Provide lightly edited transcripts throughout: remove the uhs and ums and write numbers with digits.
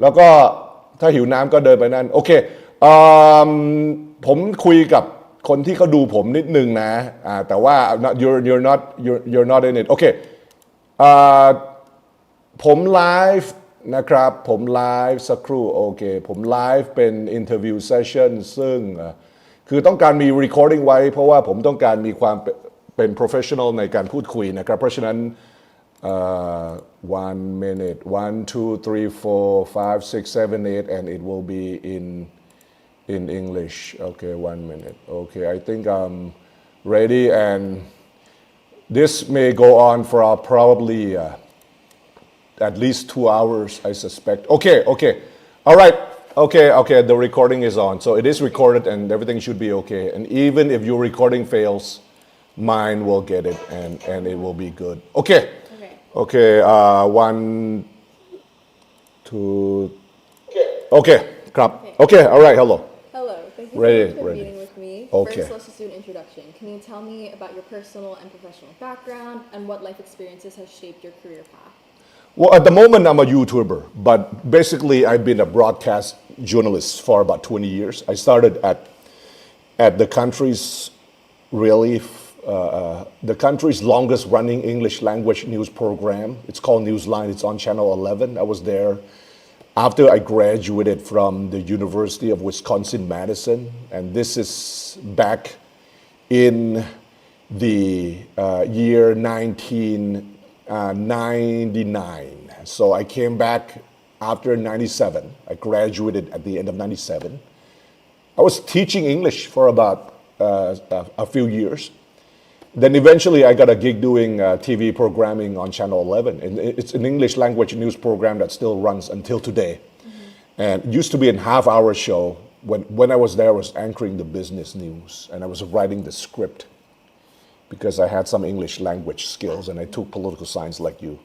แล้วก็ถ้าหิวน้ำก็เดินไปนั่นโอเคผมคุยกับคนที่เขาดูผมนิดนึงนะแต่ว่า you're not in it โอเคผมไลฟ์นะครับผมไลฟ์สักครู่โอเคผมไลฟ์เป็น interview session ซึ่งคือต้องการมี recording ไว้เพราะว่าผมต้องการมีความเป็น professional ในการพูดคุยนะครับเพราะฉะนั้น1 minute 1 2 3 4 5 6 7 8 and it will be in English okay 1 minute okay I think I'm ready and this may go on for probably at least 2 hours I suspect okay all right okay the recording is on so it is recorded and everything should be okay and even if your recording fails mine will get it and it will be good okay 1 2 okay ครับ okay all right hello thank you ready for meeting with me okay first let's just do an introduction can you tell me about your personal and professional background and what life experiences has shaped your career path well at the moment I'm a YouTuber but basically I've been a broadcast journalist for about 20 years I started at the country's really the country's longest running English language news program. It's called Newsline. It's on Channel 11. I was there after I graduated from the University of Wisconsin-Madison. And this is back in the year 1999. So I came back after 97. I graduated at the end of 97. I was teaching English for about a few years. Then eventually I got a gig doing TV programming on Channel 11. And it's an English language news program that still runs until today. And it used to be a half-hour show. When I was there, I was anchoring the business news. And I was writing the script because I had some English language skills and I took political science like you.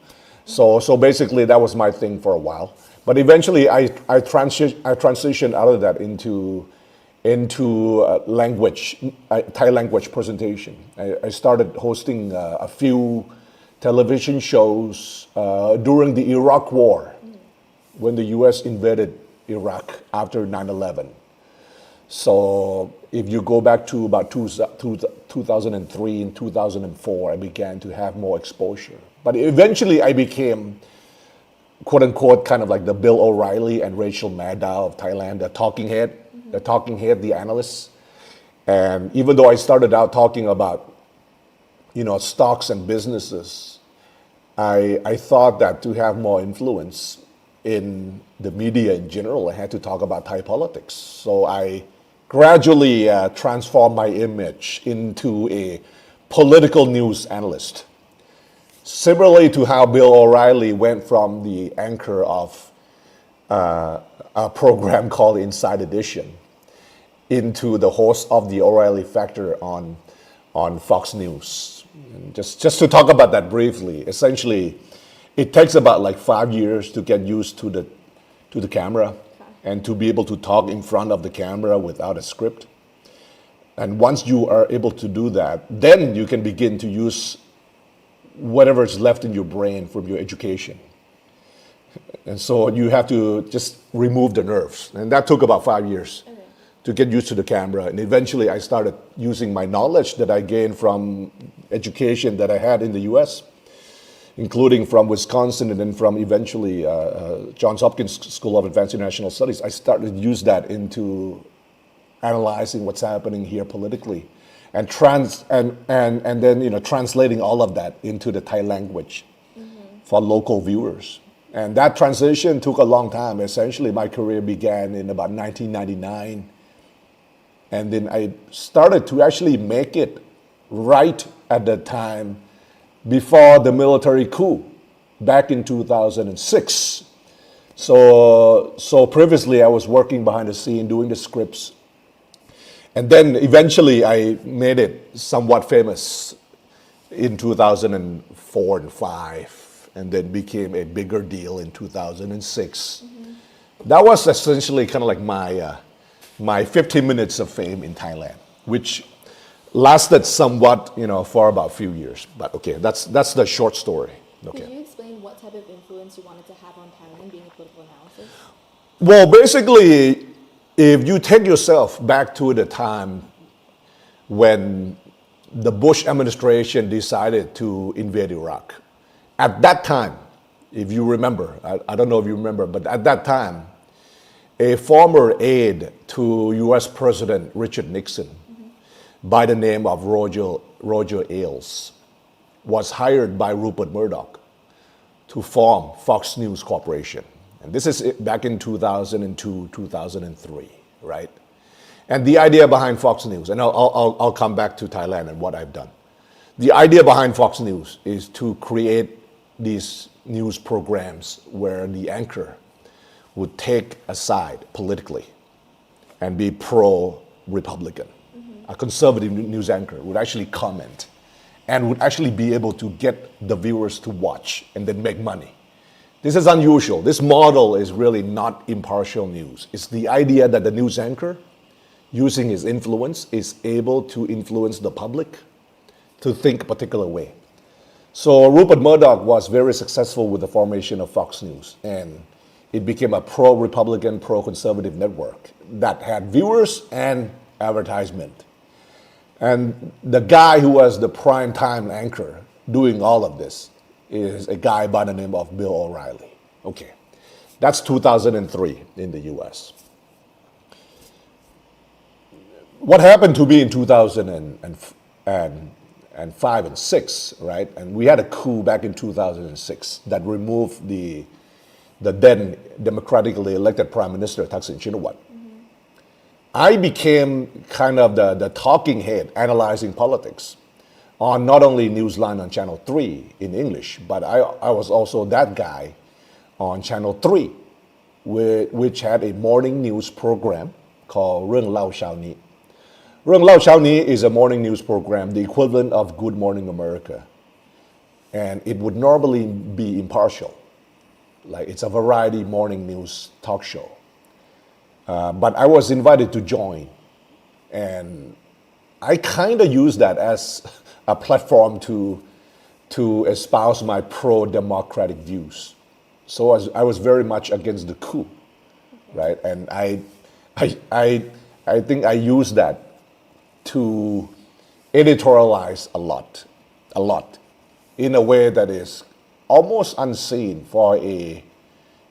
So basically that was my thing for a while. But eventually I transitioned out of that into language, Thai language presentation. I started hosting a few television shows during the Iraq War, when the U.S. invaded Iraq after 9/11. So if you go back to about 2003 and 2004, I began to have more exposure. But eventually I became, quote unquote, kind of like the Bill O'Reilly and Rachel Maddow of Thailand, the talking head, the analysts. And even though I started out talking about, stocks and businesses, I thought that to have more influence in the media in general, I had to talk about Thai politics. So I gradually transformed my image into a political news analyst. Similarly to how Bill O'Reilly went from the anchor of a program called Inside Edition into the host of the O'Reilly Factor on Fox News. And just to talk about that briefly, essentially, it takes about like 5 years to get used to the camera and to be able to talk in front of the camera without a script. And once you are able to do that, then you can begin to use whatever is left in your brain from your education. And so you have to just remove the nerves. And that took about 5 years. To get used to the camera. And eventually I started using my knowledge that I gained from education that I had in the US, including from Wisconsin and then from eventually Johns Hopkins School of Advanced International Studies. I started to use that into analyzing what's happening here politically and then translating all of that into the Thai language for local viewers. And that transition took a long time. Essentially, my career began in about 1999. And then I started to actually make it right at the time before the military coup back in 2006. So previously I was working behind the scene doing the scripts. And then eventually I made it somewhat famous in 2004 and 5 and then became a bigger deal in 2006. That was essentially kind of like my 15 minutes of fame in Thailand, which lasted somewhat, for about a few years. But okay, that's the short story. Okay. Could you explain what type of influence you wanted to have on Thailand being a political analysis? Well, basically, if you take yourself back to the time when the Bush administration decided to invade Iraq, at that time, if you remember, I don't know if you remember, but at that time, a former aide to US President Richard Nixon by the name of Roger Ailes was hired by Rupert Murdoch to form Fox News Corporation. And this is back in 2002, 2003, right? And the idea behind Fox News, and I'll come back to Thailand and what I've done. The idea behind Fox News is to create these news programs where the anchor would take a side politically and be pro-Republican. A conservative news anchor would actually comment and would actually be able to get the viewers to watch and then make money. This is unusual. This model is really not impartial news. It's the idea that the news anchor, using his influence, is able to influence the public to think a particular way. So Rupert Murdoch was very successful with the formation of Fox News, and it became a pro-Republican, pro-conservative network that had viewers and advertisement. And the guy who was the prime time anchor doing all of this is a guy by the name of Bill O'Reilly. Okay, that's 2003 in the US. What happened to me in 2005 and 6, right? And we had a coup back in 2006 that removed the then democratically elected Prime Minister Thaksin Shinawatra. I became kind of the talking head analyzing politics on not only Newsline on Channel 3 in English, but I was also that guy on Channel 3, which had a morning news program called เรื่องเล่าเช้านี้ เรื่องเล่าเช้านี้ is a morning news program, the equivalent of Good Morning America. And it would normally be impartial. Like it's a variety morning news talk show. But I was invited to join. And I kind of used that as a platform to espouse my pro-democratic views. So I was very much against the coup, right? And I think I used that to editorialize a lot, in a way that is almost unseen for a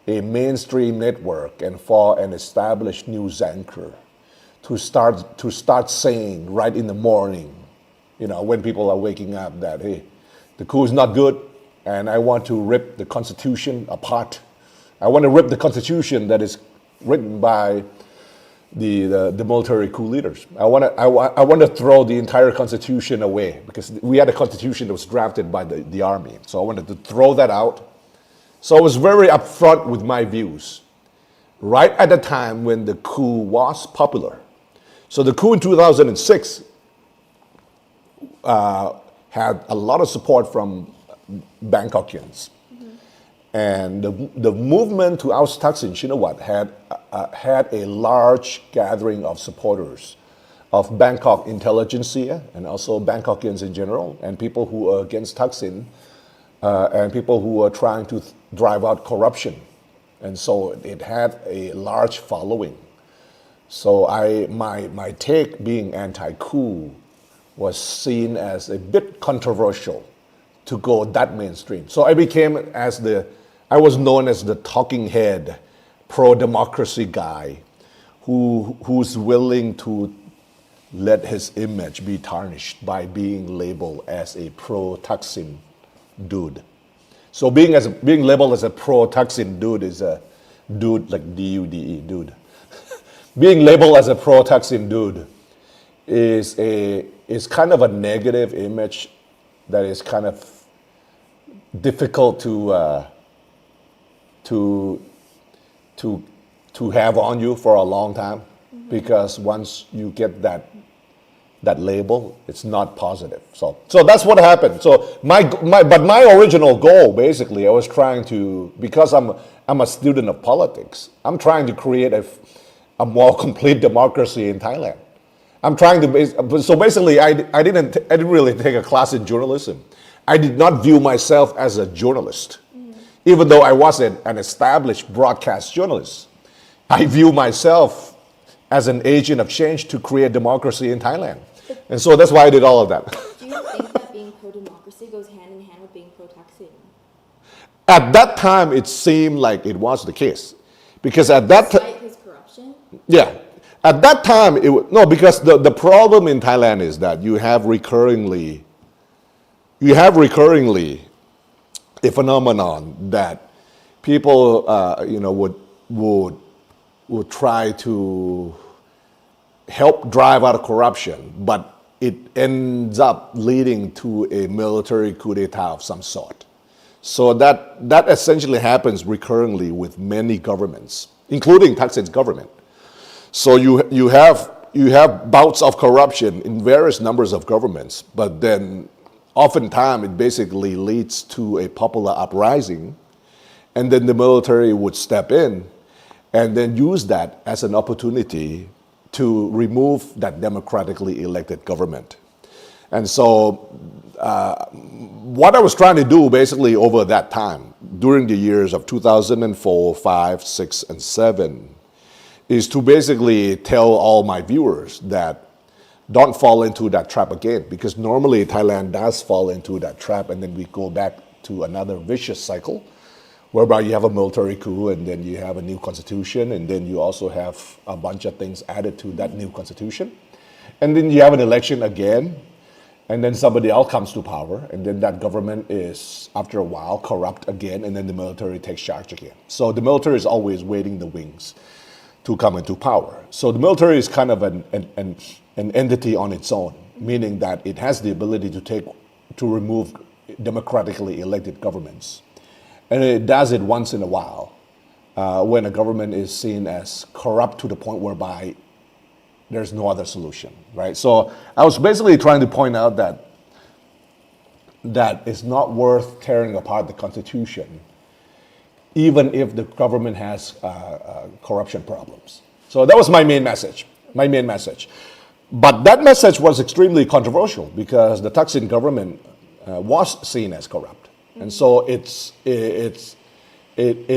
mainstream network and for an established news anchor to start saying right in the morning, you know, when people are waking up that, hey, the coup is not good and I want to rip the Constitution apart. I want to rip the Constitution that is written by the military coup leaders. I want to throw the entire Constitution away because we had a Constitution that was drafted by the army. So I wanted to throw that out. So I was very upfront with my views right at the time when the coup was popular. So the coup in 2006 had a lot of support from Bangkokians. And the movement to oust Thaksin Shinawatra had a large gathering of supporters of Bangkok intelligentsia and also Bangkokians in general, and people who are against Thaksin, and people who are trying to drive out corruption. And so it had a large following. So my take being anti-coup was seen as a bit controversial to go that mainstream. So I was known as the talking head, pro-democracy guy who's willing to let his image be tarnished by being labeled as a pro-Thaksin dude. So being labeled as a pro-Thaksin dude is a dude like D-U-D-E, dude. Being labeled as a pro-Thaksin dude is kind of a negative image that is kind of difficult to have on you for a long time, because once you get that label, it's not positive. So that's what happened. So my original goal, basically, I was trying to, because I'm a student of politics, I'm trying to create a more complete democracy in Thailand. I'm trying to, so basically I didn't really take a class in journalism. I did not view myself as a journalist, even though I was an established broadcast journalist. I view myself as an agent of change to create democracy in Thailand. And so that's why I did all of that. Do you think that being pro-democracy goes hand in hand with being pro-Thaksin? At that time, it seemed like it was the case. Because at that time, Despite his corruption? yeah. At that time, no, because the problem in Thailand is that you have recurringly a phenomenon that people, would try to help drive out corruption, but it ends up leading to a military coup d'etat of some sort. So that essentially happens recurringly with many governments, including Thaksin's government. So you have bouts of corruption in various numbers of governments, but then oftentimes it basically leads to a popular uprising, and then the military would step in and then use that as an opportunity to remove that democratically elected government. And so what I was trying to do basically over that time, during the years of 2004, 5, 6, and 7, is to basically tell all my viewers that don't fall into that trap again, because normally Thailand does fall into that trap, and then we go back to another vicious cycle whereby you have a military coup, and then you have a new constitution, and then you also have a bunch of things added to that new constitution. And then you have an election again, and then somebody else comes to power, and then that government is, after a while, corrupt again, and then the military takes charge again. So the military is always waiting the wings to come into power. So the military is kind of an entity on its own, meaning that it has the ability to remove democratically elected governments. And it does it once in a while when a government is seen as corrupt to the point whereby there's no other solution, right? So I was basically trying to point out that it's not worth tearing apart the Constitution, even if the government has corruption problems. So that was my main message. But that message was extremely controversial because the Thaksin government was seen as corrupt. And so it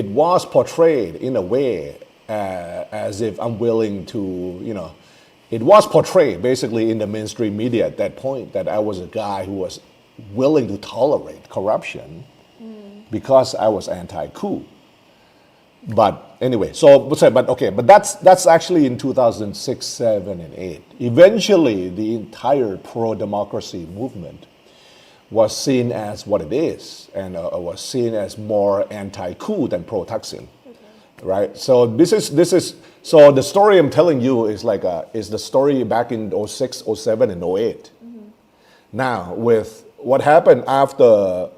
was portrayed in a way as if I'm willing to, it was portrayed basically in the mainstream media at that point that I was a guy who was willing to tolerate corruption because I was anti-coup. But anyway, but that's actually in 2006, 7, and 8. Eventually, the entire pro-democracy movement was seen as what it is, and was seen as more anti-coup than pro-Thaksin, right? So this is so the story I'm telling you is is the story back in 06, 07, and 08. Now, with what happened after,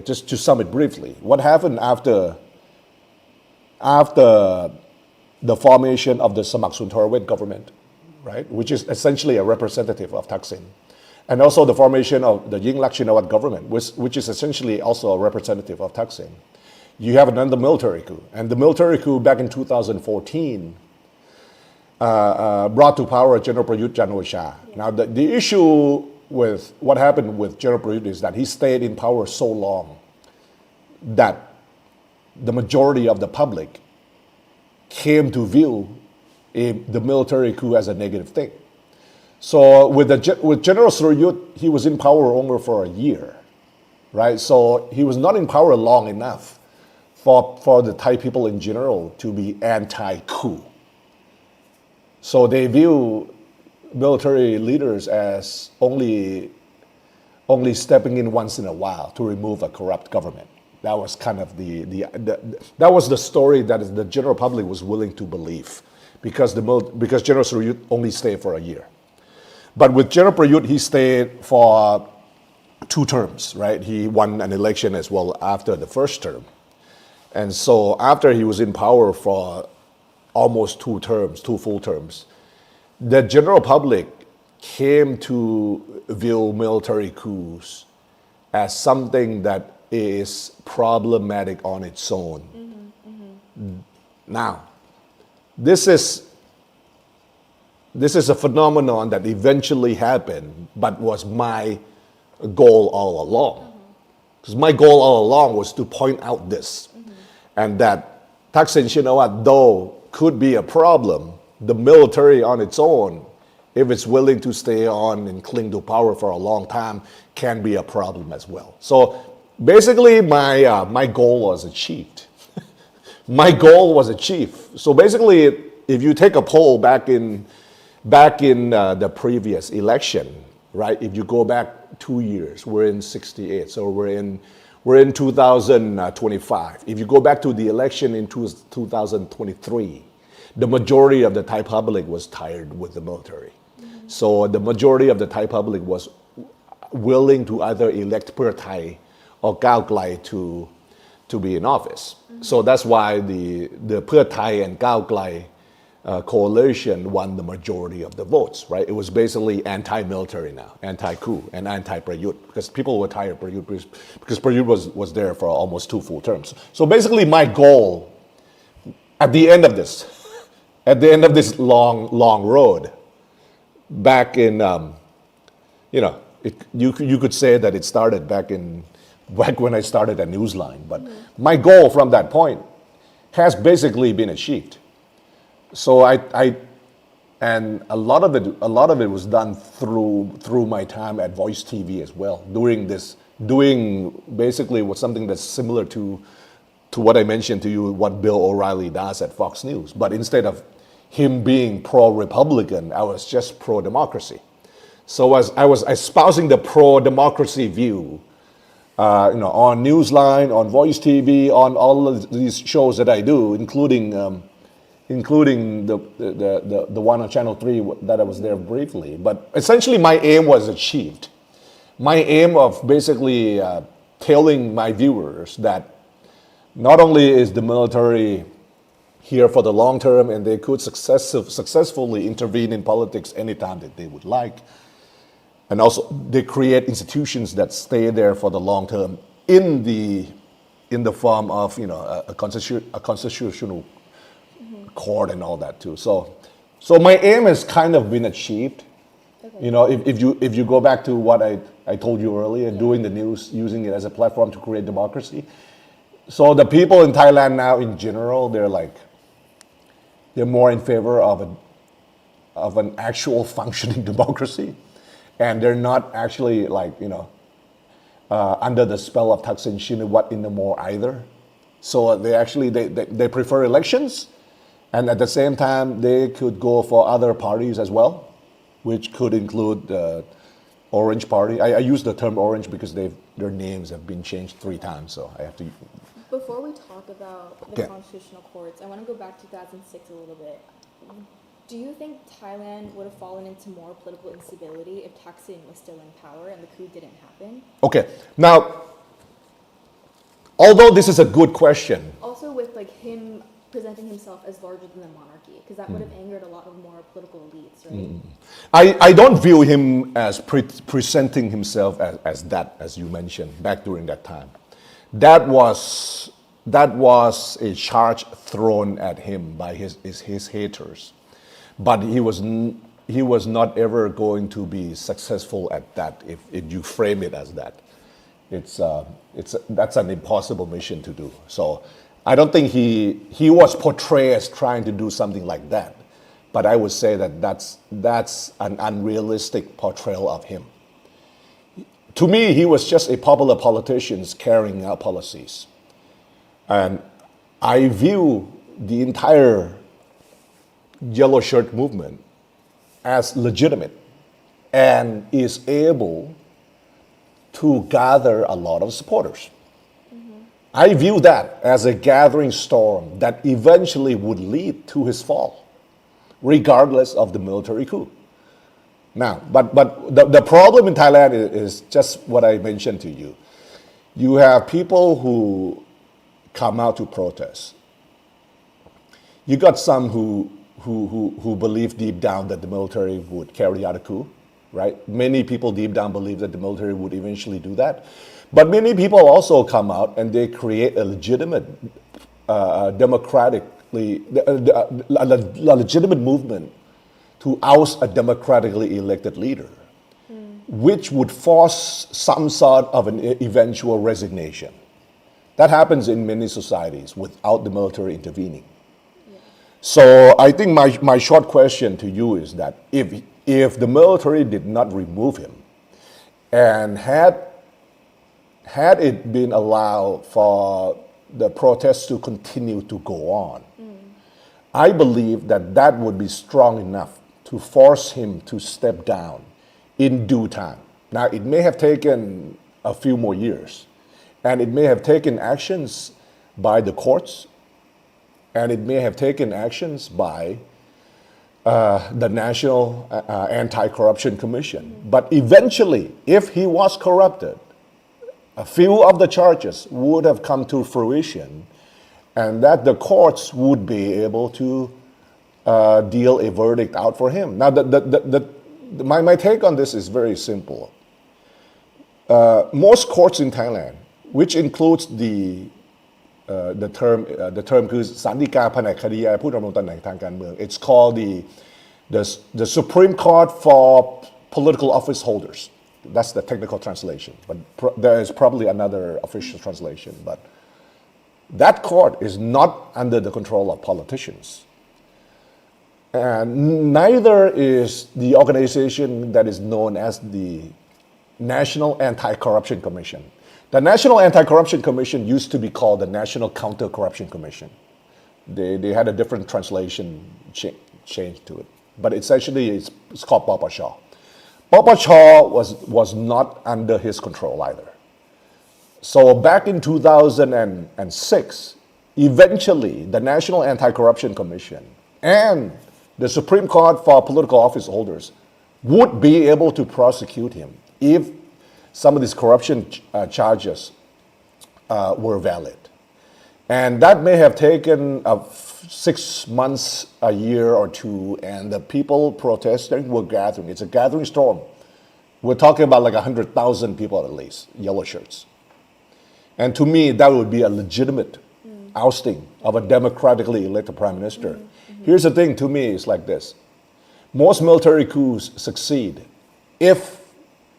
just to sum it briefly, what happened after the formation of the Samak Suntarawet government, right, which is essentially a representative of Thaksin, and also the formation of the Yingluck Shinawatra government, which is essentially also a representative of Thaksin. You have another military coup, and the military coup back in 2014 brought to power General Prayut Chan-o-cha. Now, the issue with what happened with General Prayut is that he stayed in power so long that the majority of the public came to view the military coup as a negative thing. So with General Surayut, he was in power only for a year, right? So he was not in power long enough for the Thai people in general to be anti-coup. So they view military leaders as only stepping in once in a while to remove a corrupt government. That was kind of that was the story that the general public was willing to believe, because General Surayut only stayed for a year. But with General Prayut, he stayed for 2 terms, right? He won an election as well after the first term. And so after he was in power for almost 2 full terms, the general public came to view military coups as something that is problematic on its own. Now, this is a phenomenon that eventually happened, but was my goal all along. Because my goal all along was to point out this, and that Thaksin Shinawatra, though, could be a problem. The military on its own, if it's willing to stay on and cling to power for a long time, can be a problem as well. So basically, my goal was achieved. My goal was achieved. So basically, if you take a poll back in the previous election, right? If you go back 2 years, we're in 68, so we're in 2025. If you go back to the election in 2023, the majority of the Thai public was tired with the military. So the majority of the Thai public was willing to either elect Pheu Thai or Cao Klai to be in office. So that's why the Pheu Thai and Cao Klai coalition won the majority of the votes, right? It was basically anti-military now, anti-coup and anti-Prayut, because people were tired of Prayut because Prayut was there for almost 2 full terms. So basically my goal at the end of this long road, back in, you could say that it started back when I started at Newsline, but my goal from that point has basically been achieved. So and a lot of it was done through my time at Voice TV as well, doing basically what something that's similar to what I mentioned to you, what Bill O'Reilly does at Fox News, but instead of him being pro-Republican, I was just pro-democracy. So I was espousing the pro-democracy view, on Newsline, on Voice TV, on all of these shows that I do, including the one on Channel 3 that I was there briefly. But essentially my aim was achieved. My aim of basically telling my viewers that not only is the military here for the long term and they could successfully intervene in politics anytime that they would like, and also they create institutions that stay there for the long term in the form of a constitutional court and all that too. So my aim has kind of been achieved. Okay. If you go back to what I told you earlier, doing the news, using it as a platform to create democracy. So the people in Thailand now in general, they're more in favor of an actual functioning democracy, and they're not actually under the spell of Thaksin Shinawatra anymore either. So they prefer elections. And at the same time, they could go for other parties as well, which could include the Orange Party. I use the term Orange because their names have been changed 3 times, so I have to. Before we talk about the constitutional courts, I want to go back to 2006 a little bit. Do you think Thailand would have fallen into more political instability if Thaksin was still in power and the coup didn't happen? Okay, now, although this is a good question. Also with him presenting himself as larger than the monarchy, because that would have angered a lot of more political elites, right? I don't view him as presenting himself as that, as you mentioned, back during that time. That was a charge thrown at him by his haters, but he was not ever going to be successful at that if you frame it as that. That's an impossible mission to do. So I don't think he was portrayed as trying to do something like that, but I would say that that's an unrealistic portrayal of him. To me, he was just a popular politician carrying out policies. And I view the entire yellow shirt movement as legitimate and is able to gather a lot of supporters. I view that as a gathering storm that eventually would lead to his fall, regardless of the military coup. Now, but the problem in Thailand is just what I mentioned to you. You have people who come out to protest. You got some who believe deep down that the military would carry out a coup, right? Many people deep down believe that the military would eventually do that. But many people also come out and they create a legitimate, a legitimate movement to oust a democratically elected leader, which would force some sort of an eventual resignation. That happens in many societies without the military intervening. So I think my short question to you is that if the military did not remove him and had it been allowed for the protests to continue to go on, I believe that would be strong enough to force him to step down in due time. Now, it may have taken a few more years, and it may have taken actions by the courts, and it may have taken actions by the National Anti-Corruption Commission. But eventually, if he was corrupted, a few of the charges would have come to fruition, and that the courts would be able to deal a verdict out for him. Now, my take on this is very simple. Most courts in Thailand, which includes the term คือศาลฎีกาแผนกคดีผู้ดำรงตำแหน่งทางการเมือง it's called the Supreme Court for Political Office Holders. That's the technical translation, but there is probably another official translation. But that court is not under the control of politicians. And neither is the organization that is known as the National Anti-Corruption Commission. The National Anti-Corruption Commission used to be called the National Counter-Corruption Commission. They had a different translation change to it. But essentially, it's called Papachaw. Papachaw was not under his control either. So back in 2006, eventually, the National Anti-Corruption Commission and the Supreme Court for Political Office Holders would be able to prosecute him if some of these corruption charges were valid. And that may have taken 6 months, a year or two, and the people protesting were gathering. It's a gathering storm. We're talking about like 100,000 people at least, yellow shirts. And to me, that would be a legitimate ousting of a democratically elected prime minister. Here's the thing to me, it's like this. Most military coups succeed if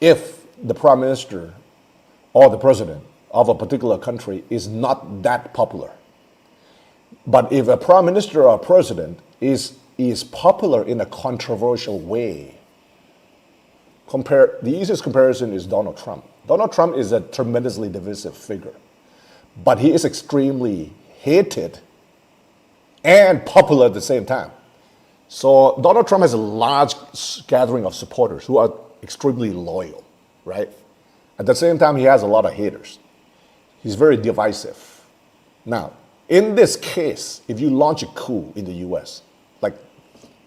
the prime minister or the president of a particular country is not that popular. But if a prime minister or president is popular in a controversial way, the easiest comparison is Donald Trump. Donald Trump is a tremendously divisive figure, but he is extremely hated and popular at the same time. So Donald Trump has a large gathering of supporters who are extremely loyal, right? At the same time, he has a lot of haters. He's very divisive. Now, in this case, if you launch a coup in the US, like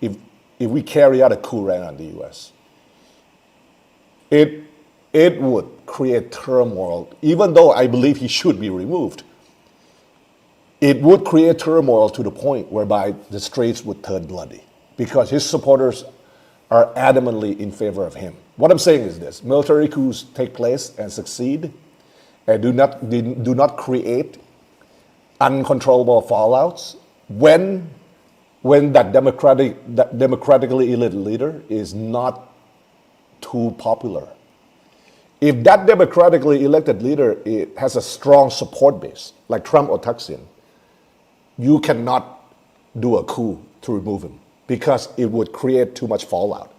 if we carry out a coup right now in the US, it would create turmoil, even though I believe he should be removed. It would create turmoil to the point whereby the streets would turn bloody because his supporters are adamantly in favor of him. What I'm saying is this: military coups take place and succeed and do not create uncontrollable fallouts when that democratically elected leader is not too popular. If that democratically elected leader has a strong support base, like Trump or Thaksin, you cannot do a coup to remove him because it would create too much fallout.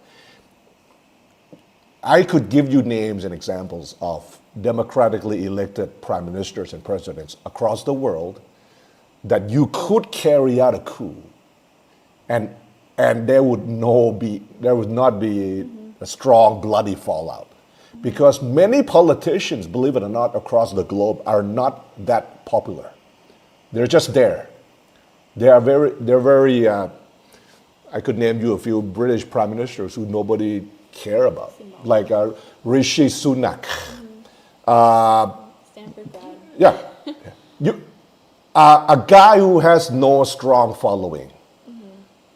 I could give you names and examples of democratically elected prime ministers and presidents across the world that you could carry out a coup and there would not be a strong bloody fallout. Because many politicians, believe it or not, across the globe are not that popular. They're just there. They're very, I could name you a few British prime ministers who nobody care about, like Rishi Sunak. Stanford grad. Yeah. A guy who has no strong following.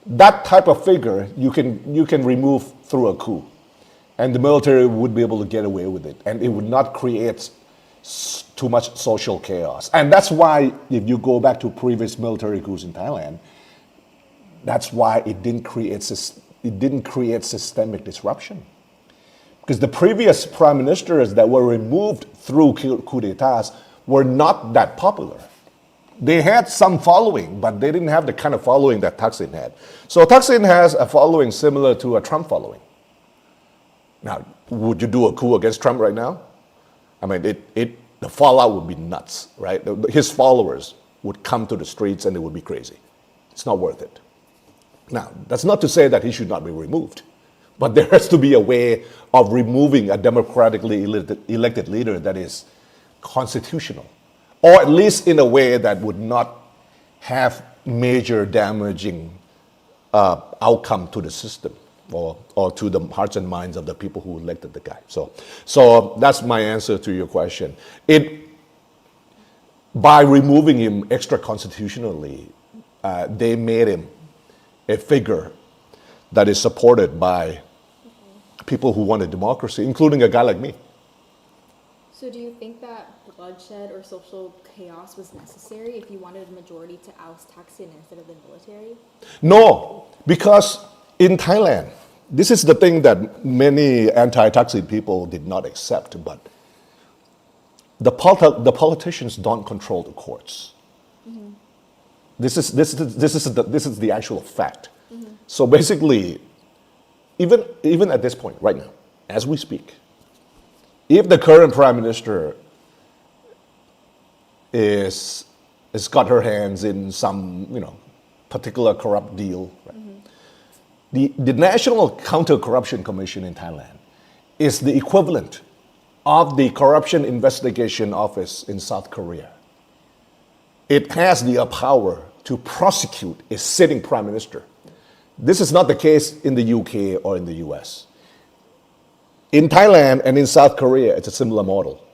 That type of figure you can remove through a coup. And the military would be able to get away with it. And it would not create too much social chaos. And that's why, if you go back to previous military coups in Thailand, that's why it didn't create systemic disruption. Because the previous prime ministers that were removed through coup d'etats were not that popular. They had some following, but they didn't have the kind of following that Thaksin had. So Thaksin has a following similar to a Trump following. Now, would you do a coup against Trump right now? I mean, the fallout would be nuts, right? His followers would come to the streets and it would be crazy. It's not worth it. Now, that's not to say that he should not be removed, but there has to be a way of removing a democratically elected leader that is constitutional, or at least in a way that would not have major damaging outcome to the system or to the hearts and minds of the people who elected the guy. So that's my answer to your question. By removing him extra constitutionally, they made him a figure that is supported by people who wanted democracy, including a guy like me. So do you think that bloodshed or social chaos was necessary if you wanted a majority to oust Thaksin instead of the military? No, because in Thailand, this is the thing that many anti-Thaksin people did not accept, but the politicians don't control the courts. Mm-hmm. This is the actual fact. Mm-hmm. So basically, even at this point, right now, as we speak, if the current prime minister is got her hands in some particular corrupt deal, right? Mm-hmm. The National Counter-Corruption Commission in Thailand is the equivalent of the Corruption Investigation Office in South Korea. It has the power to prosecute a sitting prime minister. This is not the case in the UK or in the US. In Thailand and in South Korea, it's a similar model.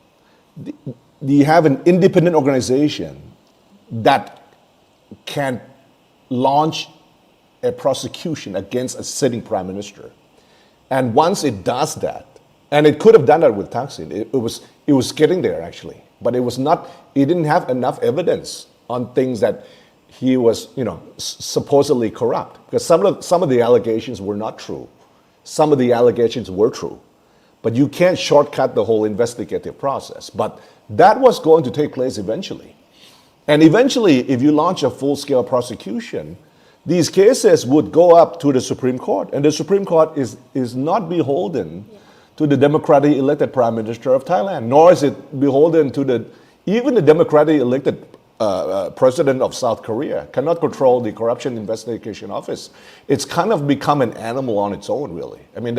You have an independent organization that can launch a prosecution against a sitting prime minister. And once it does that, and it could have done that with Thaksin, it was getting there actually, but it didn't have enough evidence on things that he was, supposedly corrupt. Because some of the allegations were not true. Some of the allegations were true. But you can't shortcut the whole investigative process. But that was going to take place eventually. And eventually, if you launch a full-scale prosecution, these cases would go up to the Supreme Court. And the Supreme Court is not beholden to the democratically elected Prime Minister of Thailand, nor is it beholden to even the democratically elected President of South Korea cannot control the Corruption Investigation Office. It's kind of become an animal on its own, really. I mean,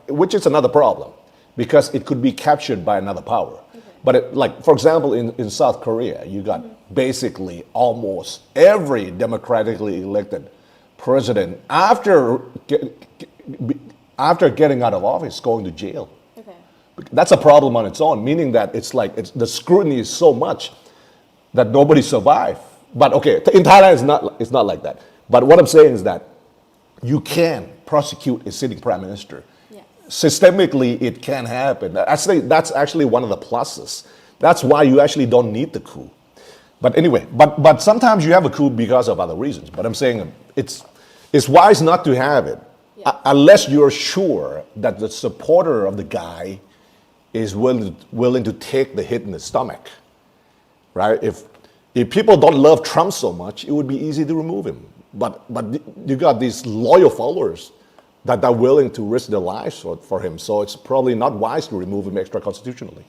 which is another problem, because it could be captured by another power. Okay. But for example, in South Korea, you got basically almost every democratically elected president after getting out of office going to jail. Okay. That's a problem on its own, meaning that the scrutiny is so much that nobody survived. But okay, in Thailand it's not like that. But what I'm saying is that you can prosecute a sitting prime minister. Yeah. Systemically, it can happen. That's actually one of the pluses. That's why you actually don't need the coup. But anyway, but sometimes you have a coup because of other reasons. But I'm saying it's wise not to have it, unless you're sure that the supporter of the guy is willing to take the hit in the stomach. Right? If people don't love Trump so much, it would be easy to remove him. But you got these loyal followers that are willing to risk their lives for him. So it's probably not wise to remove him extra constitutionally.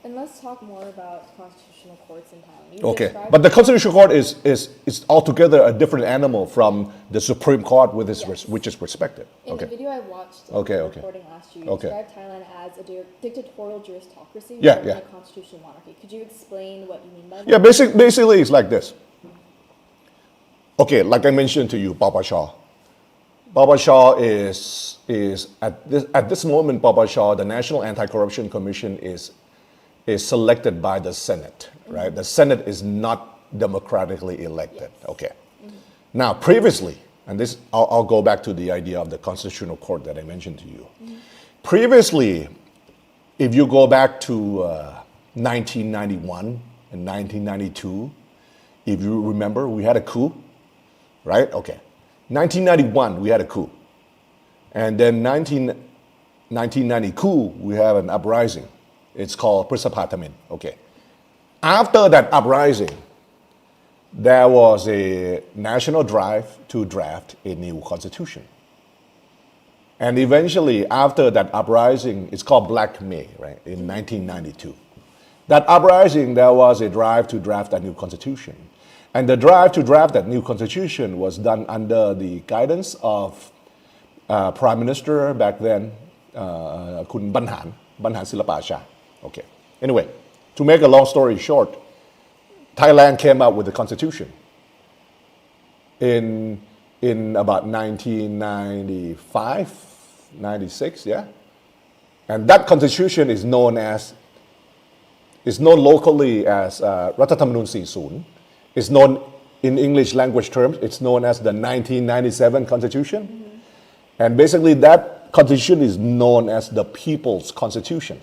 And let's talk more about constitutional courts in Thailand. Okay, but the constitutional court is altogether a different animal from the Supreme Court, which is respected. In the video I watched reporting last year, you described Thailand as a dictatorial juristocracy rather than a constitutional monarchy. Could you explain what you mean by that? Yeah, basically it's like this. Okay, like I mentioned to you, Papa Shah. Papa Shah is at this moment, Papa Shah, the National Anti-Corruption Commission is selected by the Senate, right? The Senate is not democratically elected. Yes. Okay. Mm-hmm. Now, previously, and this I'll go back to the idea of the constitutional court that I mentioned to you. Mm-hmm. Previously, if you go back to 1991 and 1992, if you remember, we had a coup, right? Okay. 1991, we had a coup. And then 1992, we have an uprising. It's called Prisapatamin. Okay. After that uprising, there was a national drive to draft a new constitution. And eventually, after that uprising, it's called Black May, right, in 1992. That uprising, there was a drive to draft a new constitution. And the drive to draft that new constitution was done under the guidance of Prime Minister back then, Kun Banhan Silapa Shah. Okay. Anyway, to make a long story short, Thailand came out with the constitution in about 1995, 96, yeah? And that constitution is known locally asรัฐธรรมนูญ40. It's known in English language terms, it's known as the 1997 constitution. Mm-hmm. And basically that constitution is known as the People's Constitution.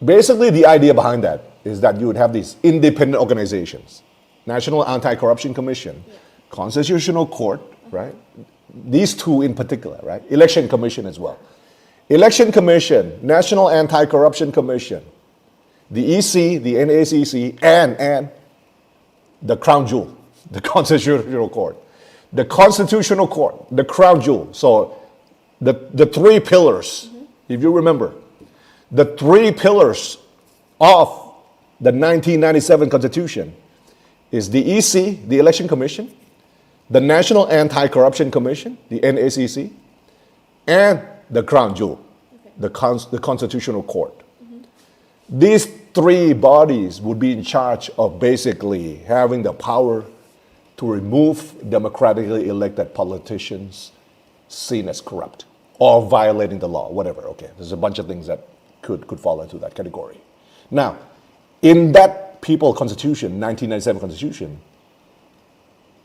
Basically the idea behind that is that you would have these independent organizations, National Anti-Corruption Commission, yeah. Constitutional Court, right? These two in particular, right? Election Commission as well. Election Commission, National Anti-Corruption Commission, the EC, the NACC, and the crown jewel, the Constitutional Court. The Constitutional Court, the crown jewel. So the three pillars, mm-hmm. if you remember, the three pillars of the 1997 Constitution is the EC, the Election Commission, the National Anti-Corruption Commission, the NACC, and the crown jewel, okay. the Constitutional Court. Mm-hmm. These three bodies would be in charge of basically having the power to remove democratically elected politicians seen as corrupt or violating the law, whatever. Okay, there's a bunch of things that could fall into that category. Now, in that People Constitution, 1997 Constitution,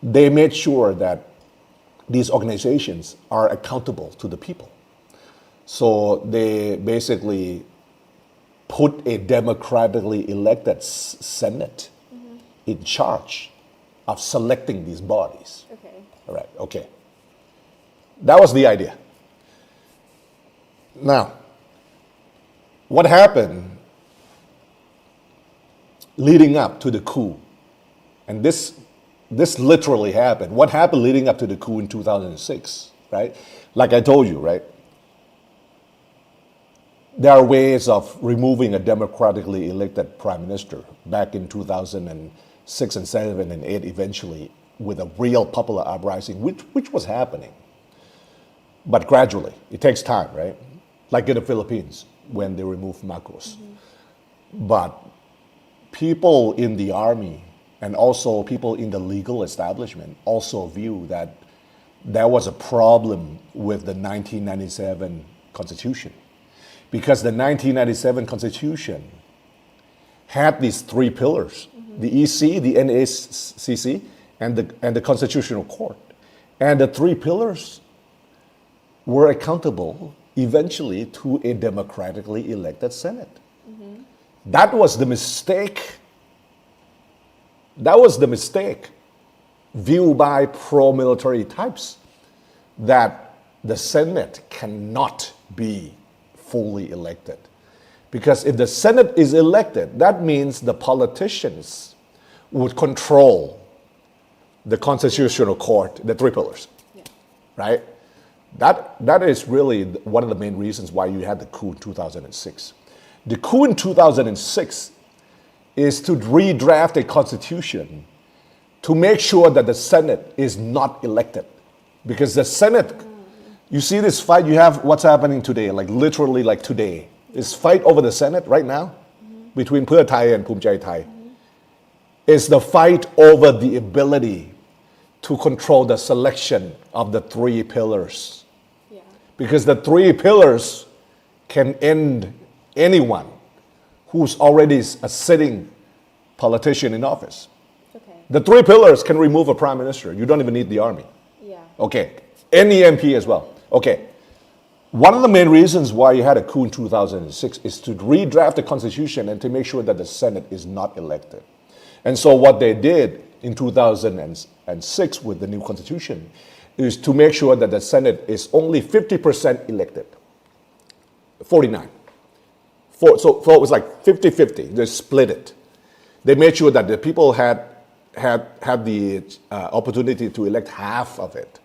they made sure that these organizations are accountable to the people. So they basically put a democratically elected Senate mm-hmm. in charge of selecting these bodies. Okay. All right, okay. That was the idea. Now, what happened leading up to the coup, and this literally happened. What happened leading up to the coup in 2006, right? Like I told you, right? There are ways of removing a democratically elected prime minister back in 2006 and 7 and 8 eventually with a real popular uprising, which was happening. But gradually, it takes time, right? Like in the Philippines when they removed Marcos. Mm-hmm. But people in the army and also people in the legal establishment also view that there was a problem with the 1997 Constitution. Because the 1997 Constitution had these three pillars, mm-hmm. the EC, the NACC, and the Constitutional Court. And the three pillars were accountable eventually to a democratically elected Senate. Mm-hmm. That was the mistake. That was the mistake viewed by pro-military types, that the Senate cannot be fully elected. Because if the Senate is elected, that means the politicians would control the Constitutional Court, the three pillars, yeah. right? That is really one of the main reasons why you had the coup in 2006. The coup in 2006 is to redraft a constitution to make sure that the Senate is not elected. Because the Senate, you see this fight, you have what's happening today, like literally like today. This fight over the Senate right now between Pheu Thai and Phumchai Thai is the fight over the ability to control the selection of the three pillars. Yeah. Because the three pillars can end anyone who's already a sitting politician in office. Okay. The three pillars can remove a prime minister. You don't even need the army. Yeah. Okay. Any MP as well. Okay. One of the main reasons why you had a coup in 2006 is to redraft the constitution and to make sure that the Senate is not elected. And so what they did in 2006 with the new constitution is to make sure that the Senate is only 50% elected. 49. So it was like 50-50. They split it. They made sure that the people had the opportunity to elect half of it.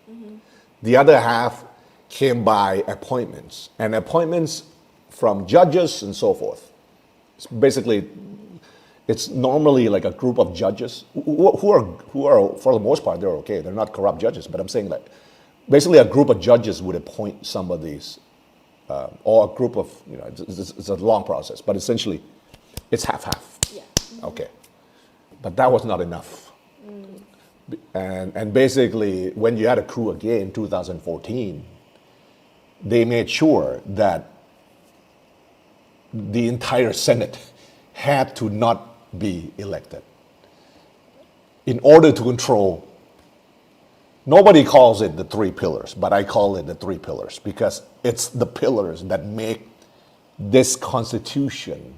The other half came by appointments, and appointments from judges and so forth. It's normally like a group of judges who are for the most part, they're okay. They're not corrupt judges, but I'm saying like basically a group of judges would appoint some of these, or a group of, it's a long process, but essentially it's half-half. Yeah. Okay. But that was not enough. And basically, when you had a coup again in 2014, they made sure that the entire Senate had to not be elected in order to control. Nobody calls it the three pillars, but I call it the three pillars because it's the pillars that make this constitution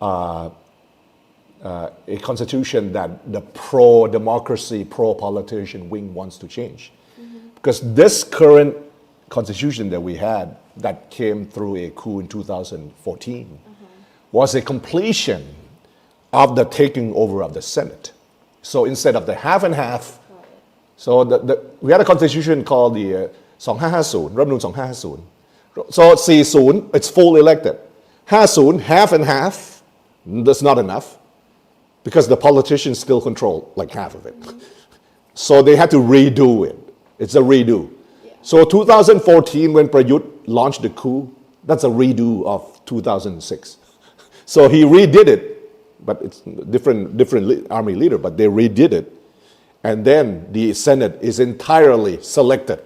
a constitution that the pro-democracy, pro-politician wing wants to change. Because this current constitution that we had that came through a coup in 2014 was a completion of the taking over of the Senate. So instead of the half and half, so we had a constitution called the 2550, รัฐธรรมนูญ 2550. So 40, it's full elected. 50, half and half, that's not enough. Because the politicians still control like half of it. So they had to redo it. It's a redo. Yeah. So 2014, when Prayut launched the coup, that's a redo of 2006. So he redid it, but it's different army leader, but they redid it. And then the Senate is entirely selected.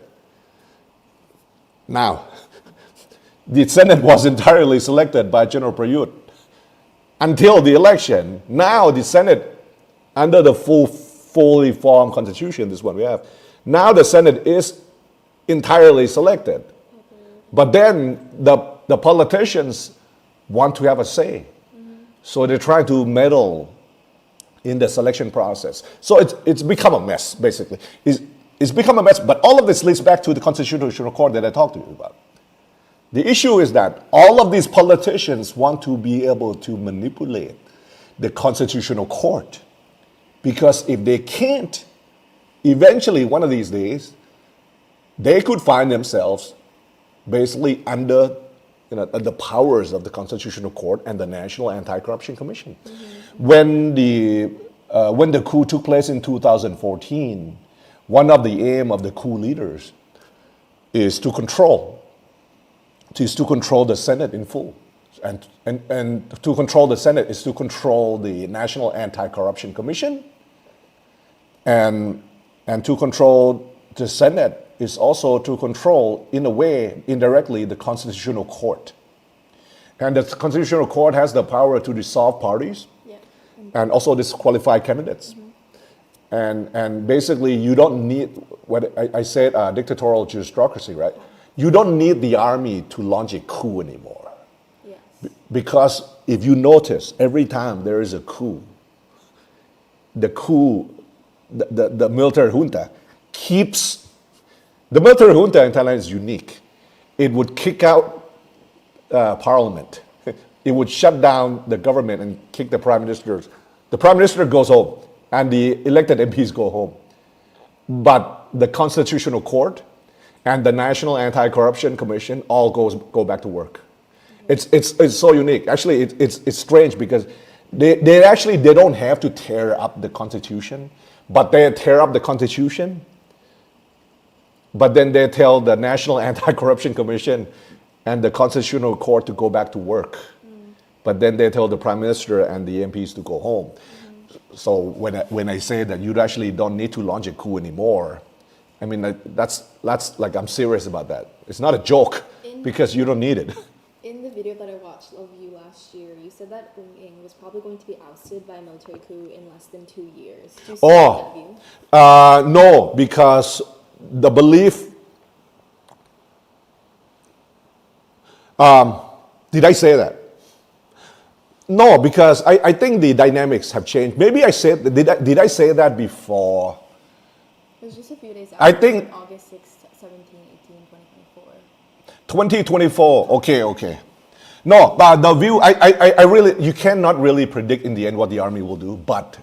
Now, the Senate was entirely selected by General Prayut. Until the election, now the Senate, under the fully formed constitution, this one we have, now the Senate is entirely selected. But then the politicians want to have a say. So they try to meddle in the selection process. So it's become a mess, basically. It's become a mess, but all of this leads back to the Constitutional Court that I talked to you about. The issue is that all of these politicians want to be able to manipulate the Constitutional Court. Because if they can't, eventually one of these days, they could find themselves basically under the powers of the Constitutional Court and the National Anti-Corruption Commission. When the coup took place in 2014, one of the aim of the coup leaders is to control the Senate in full. And to control the Senate is to control the National Anti-Corruption Commission. And to control the Senate is also to control, in a way, indirectly, the Constitutional Court. And the Constitutional Court has the power to dissolve parties and also disqualify candidates. And basically, you don't need, what I said, dictatorial justocracy, right? You don't need the army to launch a coup anymore. Yes. Because if you notice, every time there is a coup, the military junta keeps, the military junta in Thailand is unique. It would kick out parliament. It would shut down the government and kick the prime minister. The prime minister goes home and the elected MPs go home. But the Constitutional Court and the National Anti-Corruption Commission all go back to work. It's so unique. Actually, it's strange because they don't have to tear up the Constitution, but they tear up the Constitution, but then they tell the National Anti-Corruption Commission and the Constitutional Court to go back to work. But then they tell the Prime Minister and the MPs to go home. So when I say that you actually don't need to launch a coup anymore, I mean, that's like, I'm serious about that. It's not a joke because you don't need it. In the video that I watched of you last year, you said that Ung Eng was probably going to be ousted by a military coup in less than 2 years. Do you support that view? No, because the belief, did I say that? No, because I think the dynamics have changed. Maybe I said, did I say that before? It was just a few days after, I think August 6th, 17, 18, 2024. 2024, okay. No, but the view, I really, you cannot really predict in the end what the army will do. But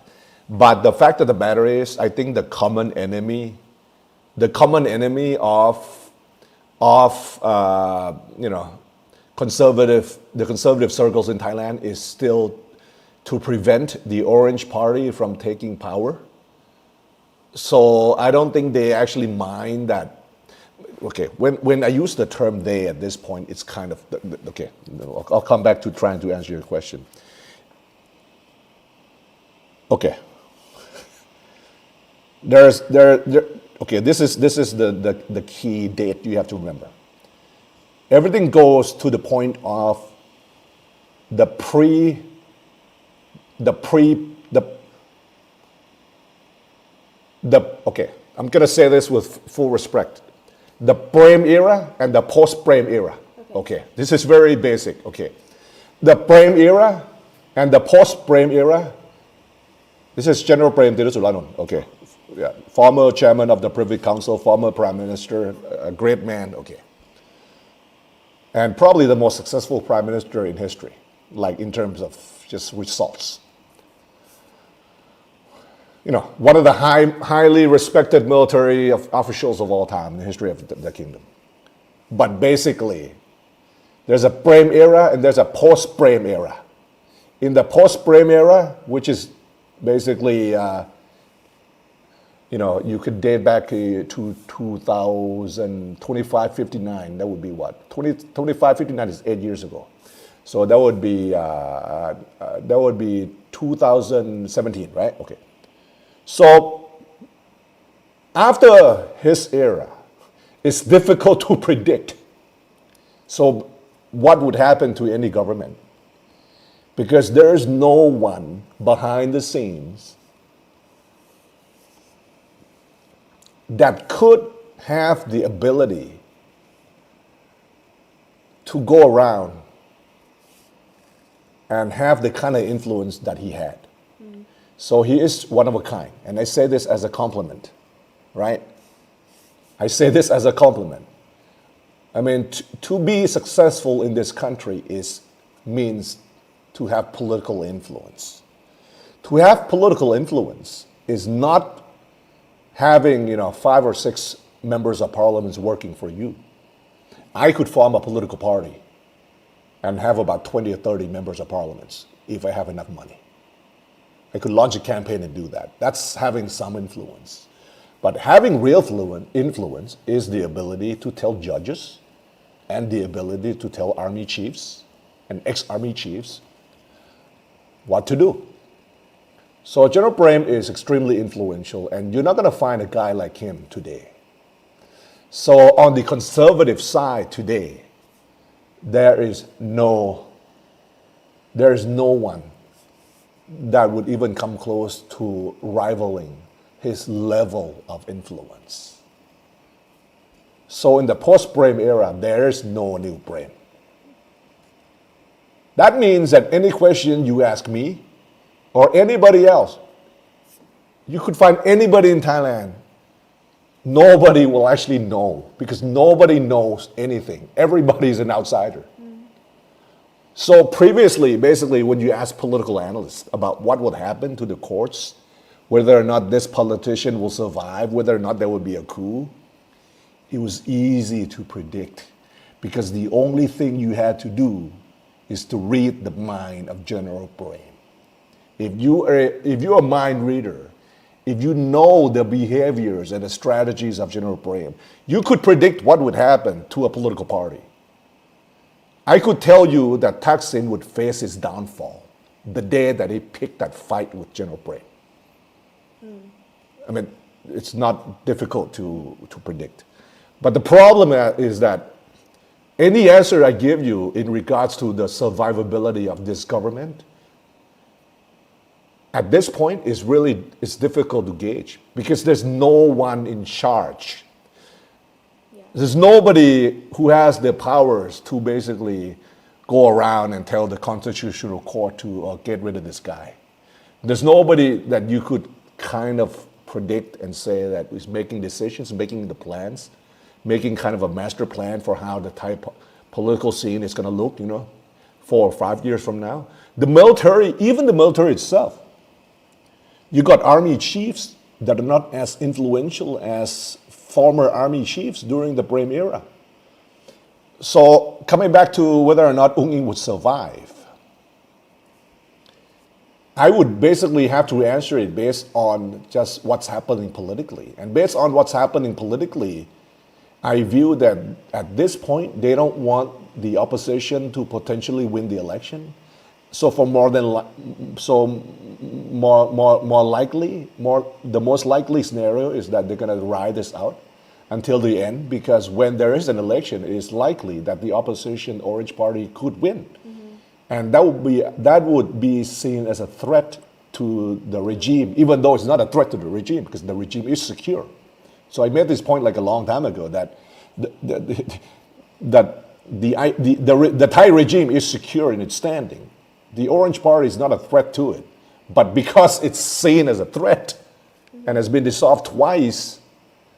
the fact of the matter is, I think the common enemy of the conservative circles in Thailand is still to prevent the Orange Party from taking power. So I don't think they actually mind that. Okay, when I use the term they at this point, it's kind of, okay, I'll come back to trying to answer your question. Okay. Okay, this is the key date you have to remember. Everything goes to the point of okay, I'm gonna say this with full respect. The Prem era and the Post-Prem era. Okay, this is very basic. Okay, the Prem era and the Post-Prem era. This is General Prem Tirusulanon. Okay, yeah, former chairman of the Privy Council, former prime minister, a great man. Okay, and probably the most successful prime minister in history, like in terms of just results. One of the highly respected military officials of all time in the history of the kingdom. But basically, there's a Prem era and there's a Post-Prem era. In the Post-Prem era, which is basically, you could date back to 2559. That would be what? 2559 is 8 years ago. So that would be 2017, right? Okay. So after his era, it's difficult to predict. So what would happen to any government? Because there is no one behind the scenes that could have the ability to go around and have the kind of influence that he had. So he is one of a kind. And I say this as a compliment, right? I say this as a compliment. I mean, to be successful in this country means to have political influence. To have political influence is not having, 5 or 6 members of parliament working for you. I could form a political party and have about 20 or 30 members of parliament if I have enough money. I could launch a campaign and do that. That's having some influence. But having real influence is the ability to tell judges and the ability to tell army chiefs and ex-army chiefs what to do. So General Prem is extremely influential, and you're not going to find a guy like him today. So on the conservative side today, there is no one that would even come close to rivaling his level of influence. So in the post-Prem era, there is no new Prem. That means that any question you ask me or anybody else, you could find anybody in Thailand, nobody will actually know because nobody knows anything. Everybody is an outsider. So previously, basically, when you ask political analysts about what would happen to the courts, whether or not this politician will survive, whether or not there will be a coup, it was easy to predict because the only thing you had to do is to read the mind of General Prem. If you're a mind reader, if you know the behaviors and the strategies of General Prem, you could predict what would happen to a political party. I could tell you that Thaksin would face his downfall the day that he picked that fight with General Prem. I mean, it's not difficult to predict. But the problem is that any answer I give you in regards to the survivability of this government, at this point, it's difficult to gauge because there's no one in charge. There's nobody who has the powers to basically go around and tell the Constitutional Court to get rid of this guy. There's nobody that you could kind of predict and say that is making decisions, making the plans, making kind of a master plan for how the Thai political scene is going to look, 4 or 5 years from now. The military, even the military itself, you got army chiefs that are not as influential as former army chiefs during the Prem era. So coming back to whether or not Ung Ing would survive, I would basically have to answer it based on just what's happening politically. And based on what's happening politically, I view that at this point, they don't want the opposition to potentially win the election. So for the most likely scenario is that they're going to ride this out until the end, because when there is an election, it is likely that the opposition Orange Party could win. And that would be seen as a threat to the regime, even though it's not a threat to the regime, because the regime is secure. So I made this point like a long time ago that the Thai regime is secure in its standing. The Orange Party is not a threat to it, but because it's seen as a threat and has been dissolved twice,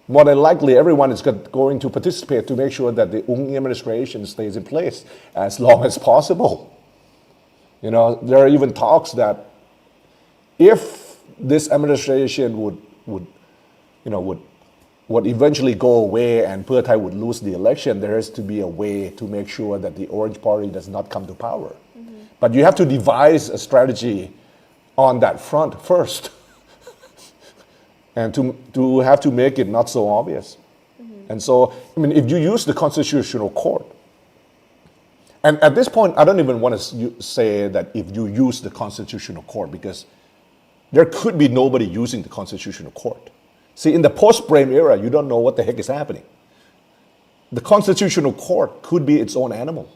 more than likely everyone is going to participate to make sure that the Ung administration stays in place as long as possible. You know, there are even talks that if this administration would eventually go away and Pheu Thai would lose the election, there has to be a way to make sure that the Orange Party does not come to power. But you have to devise a strategy on that front first and to have to make it not so obvious. And so, I mean, if you use the Constitutional Court, and at this point, I don't even want to say that if you use the Constitutional Court, because there could be nobody using the Constitutional Court. See, in the post-Prem era, you don't know what the heck is happening. The Constitutional Court could be its own animal.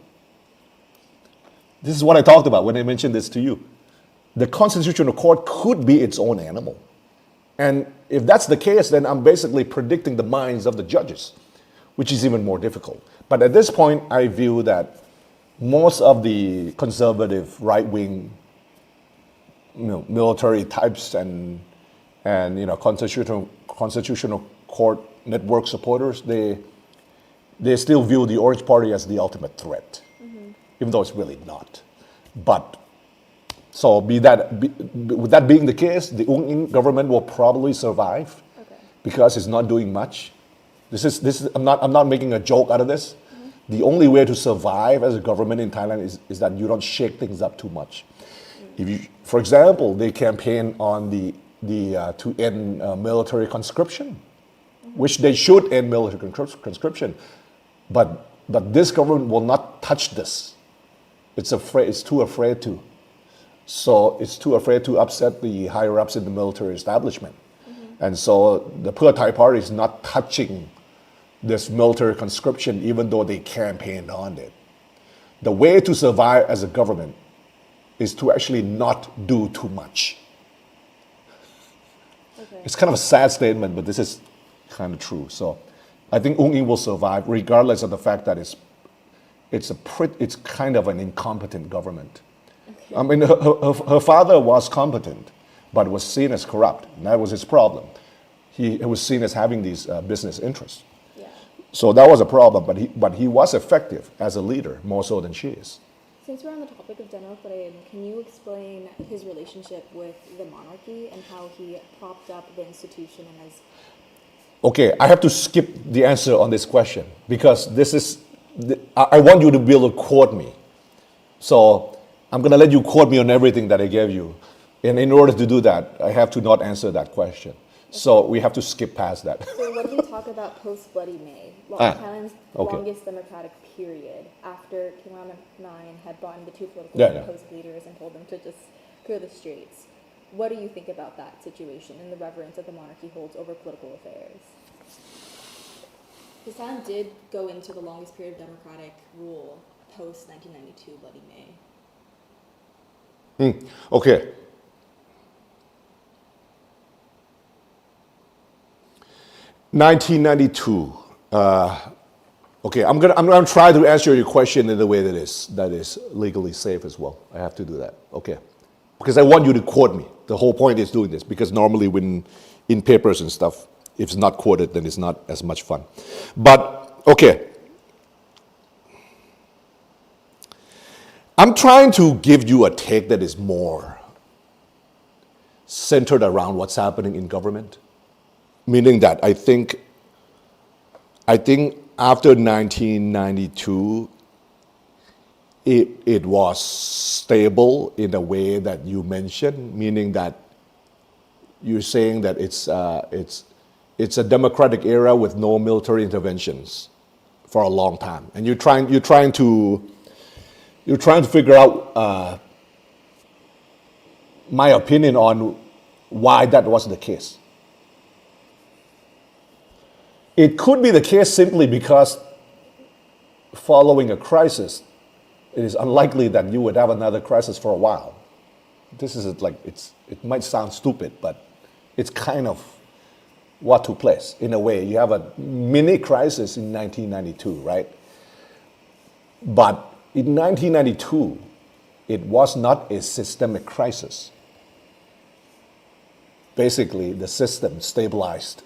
This is what I talked about when I mentioned this to you. The Constitutional Court could be its own animal. And if that's the case, then I'm basically predicting the minds of the judges, which is even more difficult. But at this point, I view that most of the conservative right-wing military types and constitutional court network supporters, they still view the Orange Party as the ultimate threat, even though it's really not. But so with that being the case, the Ung Ing government will probably survive because it's not doing much. I'm not making a joke out of this. The only way to survive as a government in Thailand is that you don't shake things up too much. If you, for example, they campaign on to end military conscription, which they should end military conscription, but this government will not touch this. It's too afraid to. So it's too afraid to upset the higher ups in the military establishment. And so the Pheu Thai party is not touching this military conscription, even though they campaigned on it. The way to survive as a government is to actually not do too much. It's kind of a sad statement, but this is kind of true. So I think Ung Ing will survive regardless of the fact that it's kind of an incompetent government. I mean, her father was competent, but was seen as corrupt, and that was his problem. He was seen as having these business interests. Yeah. So that was a problem, but he was effective as a leader, more so than she is. Since we're on the topic of General Prem, can you explain his relationship with the monarchy and how he propped up the institution and has... Okay, I have to skip the answer on this question because I want you to be able to quote me. So I'm going to let you quote me on everything that I gave you. And in order to do that, I have to not answer that question. Okay. So we have to skip past that. So what do you talk about post-Bloody May, Thailand's longest democratic period, after King Rama IX had brought in the two political opposed leaders and told them to just clear the streets? What do you think about that situation and the reverence that the monarchy holds over political affairs? Because Thailand did go into the longest period of democratic rule post-1992 Bloody May. Okay. (1992). Okay, I'm gonna try to answer your question in a way that is legally safe as well. I have to do that. Okay, because I want you to quote me. The whole point is doing this because normally when in papers and stuff, if it's not quoted, then it's not as much fun. But okay. I'm trying to give you a take that is more centered around what's happening in government, meaning that I think after 1992, it was stable in a way that you mentioned, meaning that you're saying that it's a democratic era with no military interventions for a long time, and you're trying to figure out my opinion on why that was the case. It could be the case simply because following a crisis, it is unlikely that you would have another crisis for a while. This is like, it might sound stupid, but it's kind of what took place in a way. You have a mini crisis in 1992, right? But in 1992, it was not a systemic crisis. Basically, the system stabilized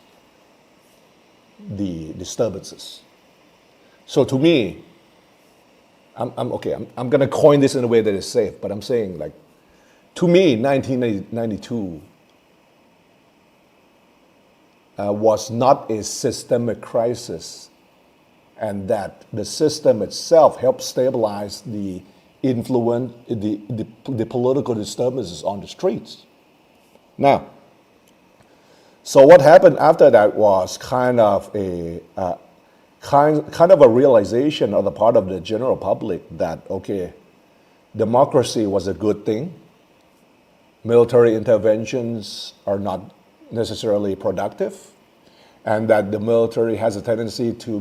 the disturbances. So to me, I'm going to coin this in a way that is safe, but I'm saying, like, to me, 1992 was not a systemic crisis, and that the system itself helped stabilize the influence, the political disturbances on the streets. Now, so what happened after that was kind of a realization on the part of the general public that, okay, democracy was a good thing. Military interventions are not necessarily productive, and that the military has a tendency to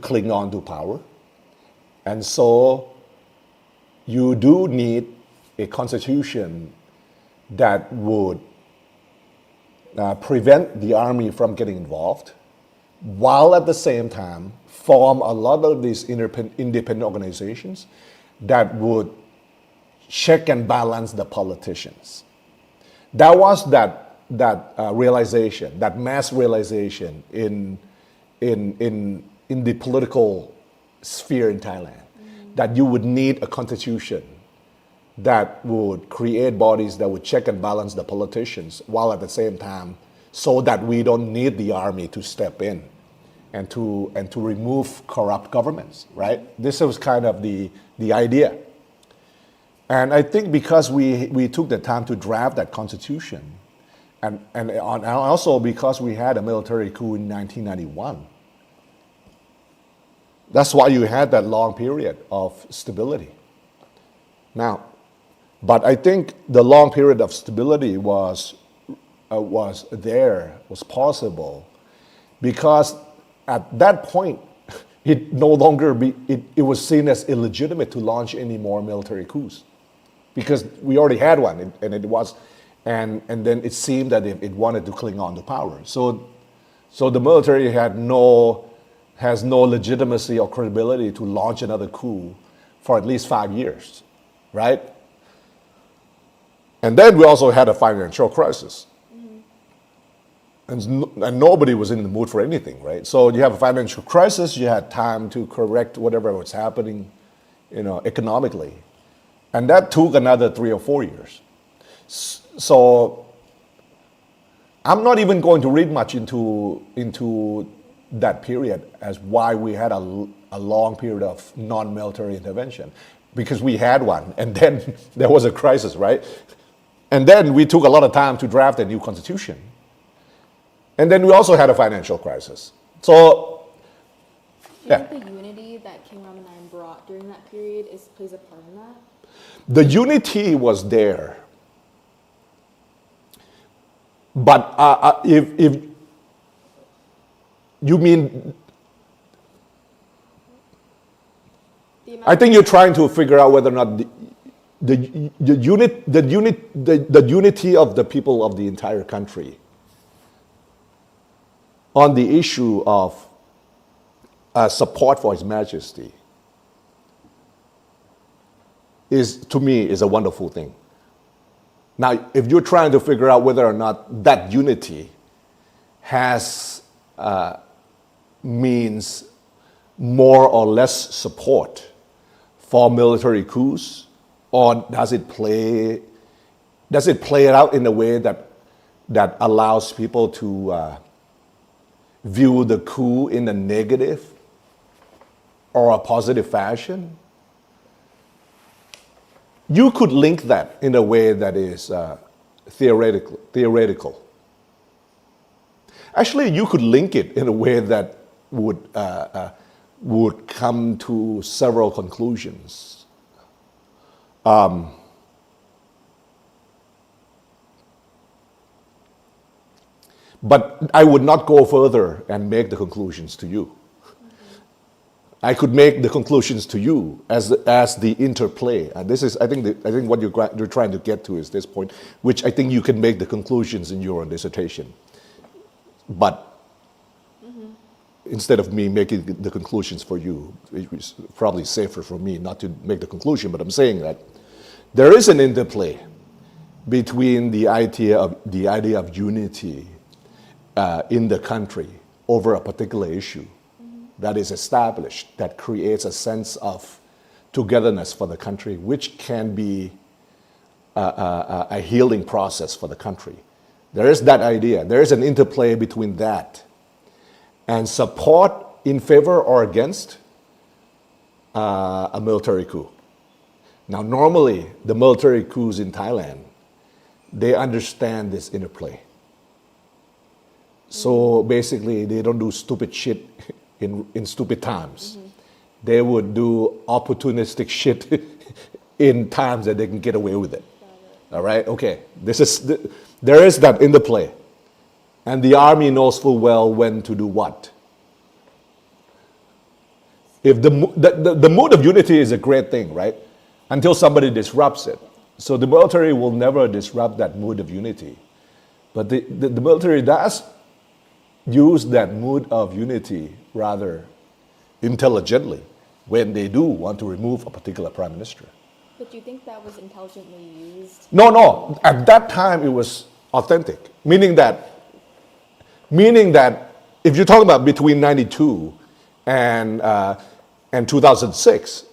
cling on to power. And so you do need a constitution that would prevent the army from getting involved, while at the same time form a lot of these independent organizations that would check and balance the politicians. That was that realization, that mass realization in the political sphere in Thailand, that you would need a constitution that would create bodies that would check and balance the politicians, while at the same time, so that we don't need the army to step in and to remove corrupt governments, right? This was kind of the idea. And I think because we took the time to draft that constitution, and also because we had a military coup in 1991, that's why you had that long period of stability. Now, but I think the long period of stability was possible because at that point, it no longer it was seen as illegitimate to launch any more military coups, because we already had one, and then it seemed that it wanted to cling on to power. So the military has no legitimacy or credibility to launch another coup for at least 5 years, right? And then we also had a financial crisis. And nobody was in the mood for anything, right? So you have a financial crisis, you had time to correct whatever was happening, economically. And that took another 3 or 4 years. So I'm not even going to read much into that period as why we had a long period of non-military intervention, because we had one, and then there was a crisis, right? And then we took a lot of time to draft a new constitution. And then we also had a financial crisis. So, do you think the unity that King Ramanan brought during that period plays a part in that? The unity was there. But if you mean, I think you're trying to figure out whether or not the unity of the people of the entire country on the issue of support for His Majesty to me is a wonderful thing. Now, if you're trying to figure out whether or not that unity means more or less support for military coups, or does it play it out in a way that allows people to view the coup in a negative or a positive fashion? You could link that in a way that is theoretical. Actually, you could link it in a way that would come to several conclusions. But I would not go further and make the conclusions to you. I could make the conclusions to you as the interplay. And this is, I think what you're trying to get to is this point, which I think you can make the conclusions in your own dissertation. But instead of me making the conclusions for you, it's probably safer for me not to make the conclusion, but I'm saying that there is an interplay between the idea of unity in the country over a particular issue that is established, that creates a sense of togetherness for the country, which can be a healing process for the country. There is that idea. There is an interplay between that and support in favor or against a military coup. Now, normally, the military coups in Thailand, they understand this interplay. So basically, they don't do stupid shit in stupid times. They would do opportunistic shit in times that they can get away with it. All right? Okay. There is that interplay. And the army knows full well when to do what. If the mood of unity is a great thing, right? Until somebody disrupts it. So the military will never disrupt that mood of unity. But the military does use that mood of unity rather intelligently when they do want to remove a particular prime minister. But do you think that was intelligently used? No. At that time, it was authentic, meaning that if you're talking about between 92 and 2006,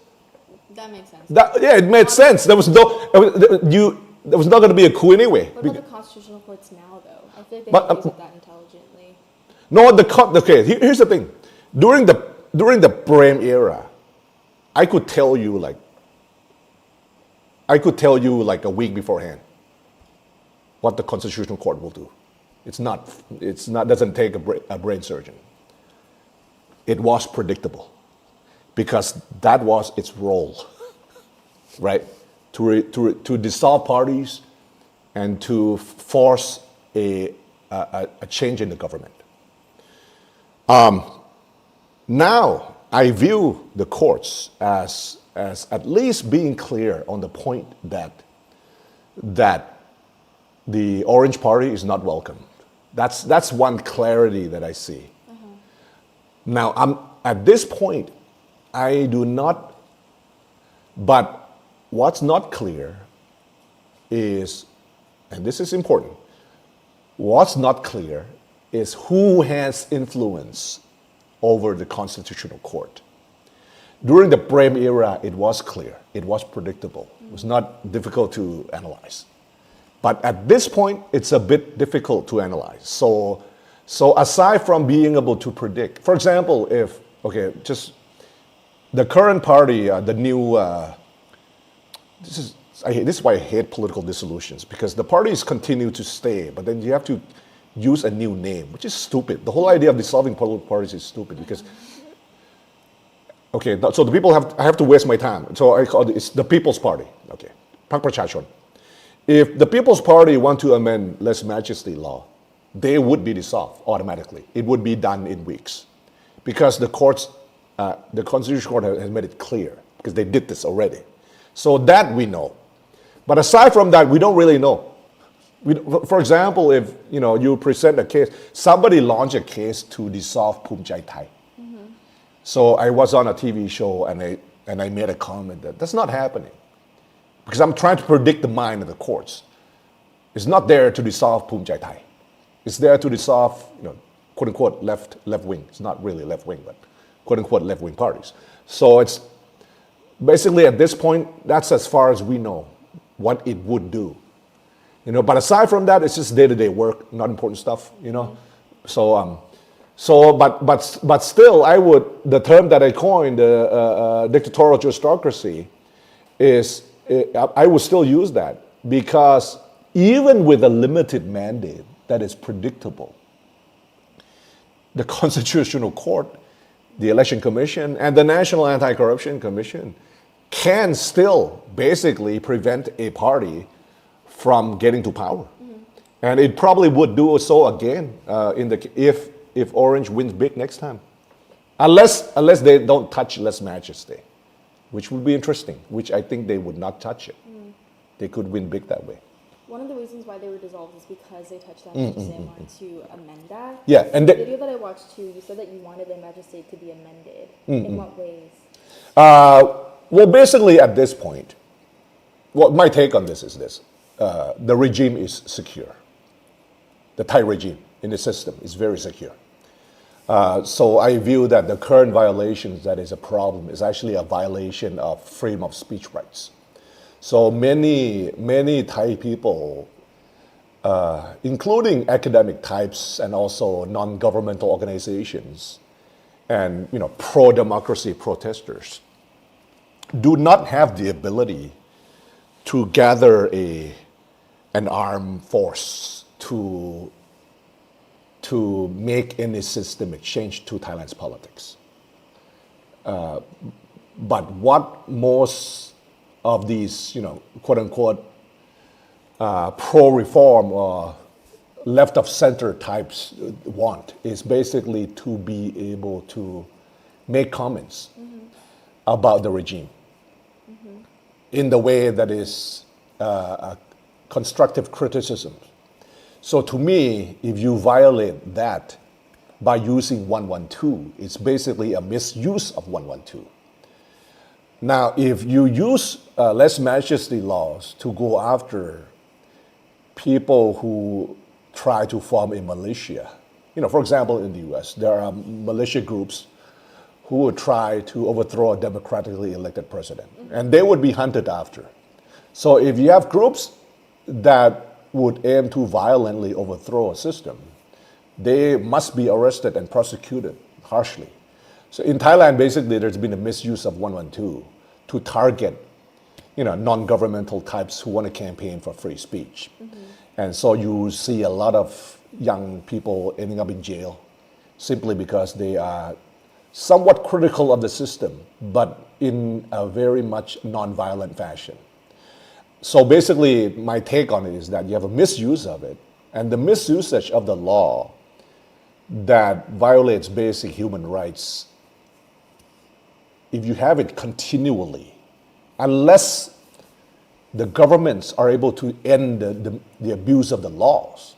that makes sense. It made sense. There was not going to be a coup anyway. What about the constitutional courts now, though? I feel like they don't use it that intelligently. No, okay. Here's the thing. During the Prem era, I could tell you like a week beforehand what the Constitutional Court will do. It's not doesn't take a brain surgeon. It was predictable because that was its role, right? To dissolve parties and to force a change in the government. Now I view the courts as at least being clear on the point that the Orange Party is not welcome. That's one clarity that I see. Now, at this point, I do not, but what's not clear is, and this is important, what's not clear is who has influence over the Constitutional Court. During the Prem era, it was clear, it was predictable, it was not difficult to analyze. But at this point, it's a bit difficult to analyze. So aside from being able to predict, for example, just the current party, the new, this is why I hate political dissolutions, because the parties continue to stay, but then you have to use a new name, which is stupid. The whole idea of dissolving political parties is stupid because, so the people I have to waste my time. So I call it's the People's Party. Okay, Prak Prachachon. If the People's Party want to amend lèse majesty law, they would be dissolved automatically. It would be done in weeks, because the courts, the Constitutional Court has made it clear because they did this already. So that we know, but aside from that, we don't really know. For example, if you present a case, somebody launched a case to dissolve Phum Chai Thai. So I was on a TV show and I made a comment that that's not happening. Because I'm trying to predict the mind of the courts. It's not there to dissolve Phum Chai Thai. It's there to dissolve, quote unquote, left wing. It's not really left wing, but quote unquote left wing parties. So basically at this point, that's as far as we know what it would do. But aside from that, it's just day-to-day work, not important stuff. But still, the term that I coined, dictatorial justocracy, is I would still use that because even with a limited mandate that is predictable, the Constitutional Court, the Election Commission, and the National Anti-Corruption Commission can still basically prevent a party from getting to power. And it probably would do so again if Orange wins big next time. Unless they don't touch less majesty, which would be interesting, which I think they would not touch it. They could win big that way. One of the reasons why they were dissolved is because they touched that majesty and wanted to amend that. Yeah, and the video that I watched too, you said that you wanted the majesty to be amended. In what ways? Well, basically at this point, my take on this is this. The regime is secure. The Thai regime in the system is very secure. So I view that the current violations that is a problem is actually a violation of freedom of speech rights. So many Thai people, including academic types and also non-governmental organizations and pro-democracy protesters, do not have the ability to gather an armed force to make any systemic change to Thailand's politics. But what most of these, quote unquote, pro-reform or left of center types want is basically to be able to make comments about the regime in the way that is a constructive criticism. So to me, if you violate that by using 112, it's basically a misuse of 112. Now, if you use lèse majesty laws to go after people who try to form a militia, for example, in the US, there are militia groups who would try to overthrow a democratically elected president, and they would be hunted after. So if you have groups that would aim to violently overthrow a system, they must be arrested and prosecuted harshly. So in Thailand, basically, there's been a misuse of 112 to target, non-governmental types who want to campaign for free speech. And so you see a lot of young people ending up in jail simply because they are somewhat critical of the system, but in a very much non-violent fashion. So basically, my take on it is that you have a misuse of it, and the misusage of the law that violates basic human rights, if you have it continually, unless the governments are able to end the abuse of the laws,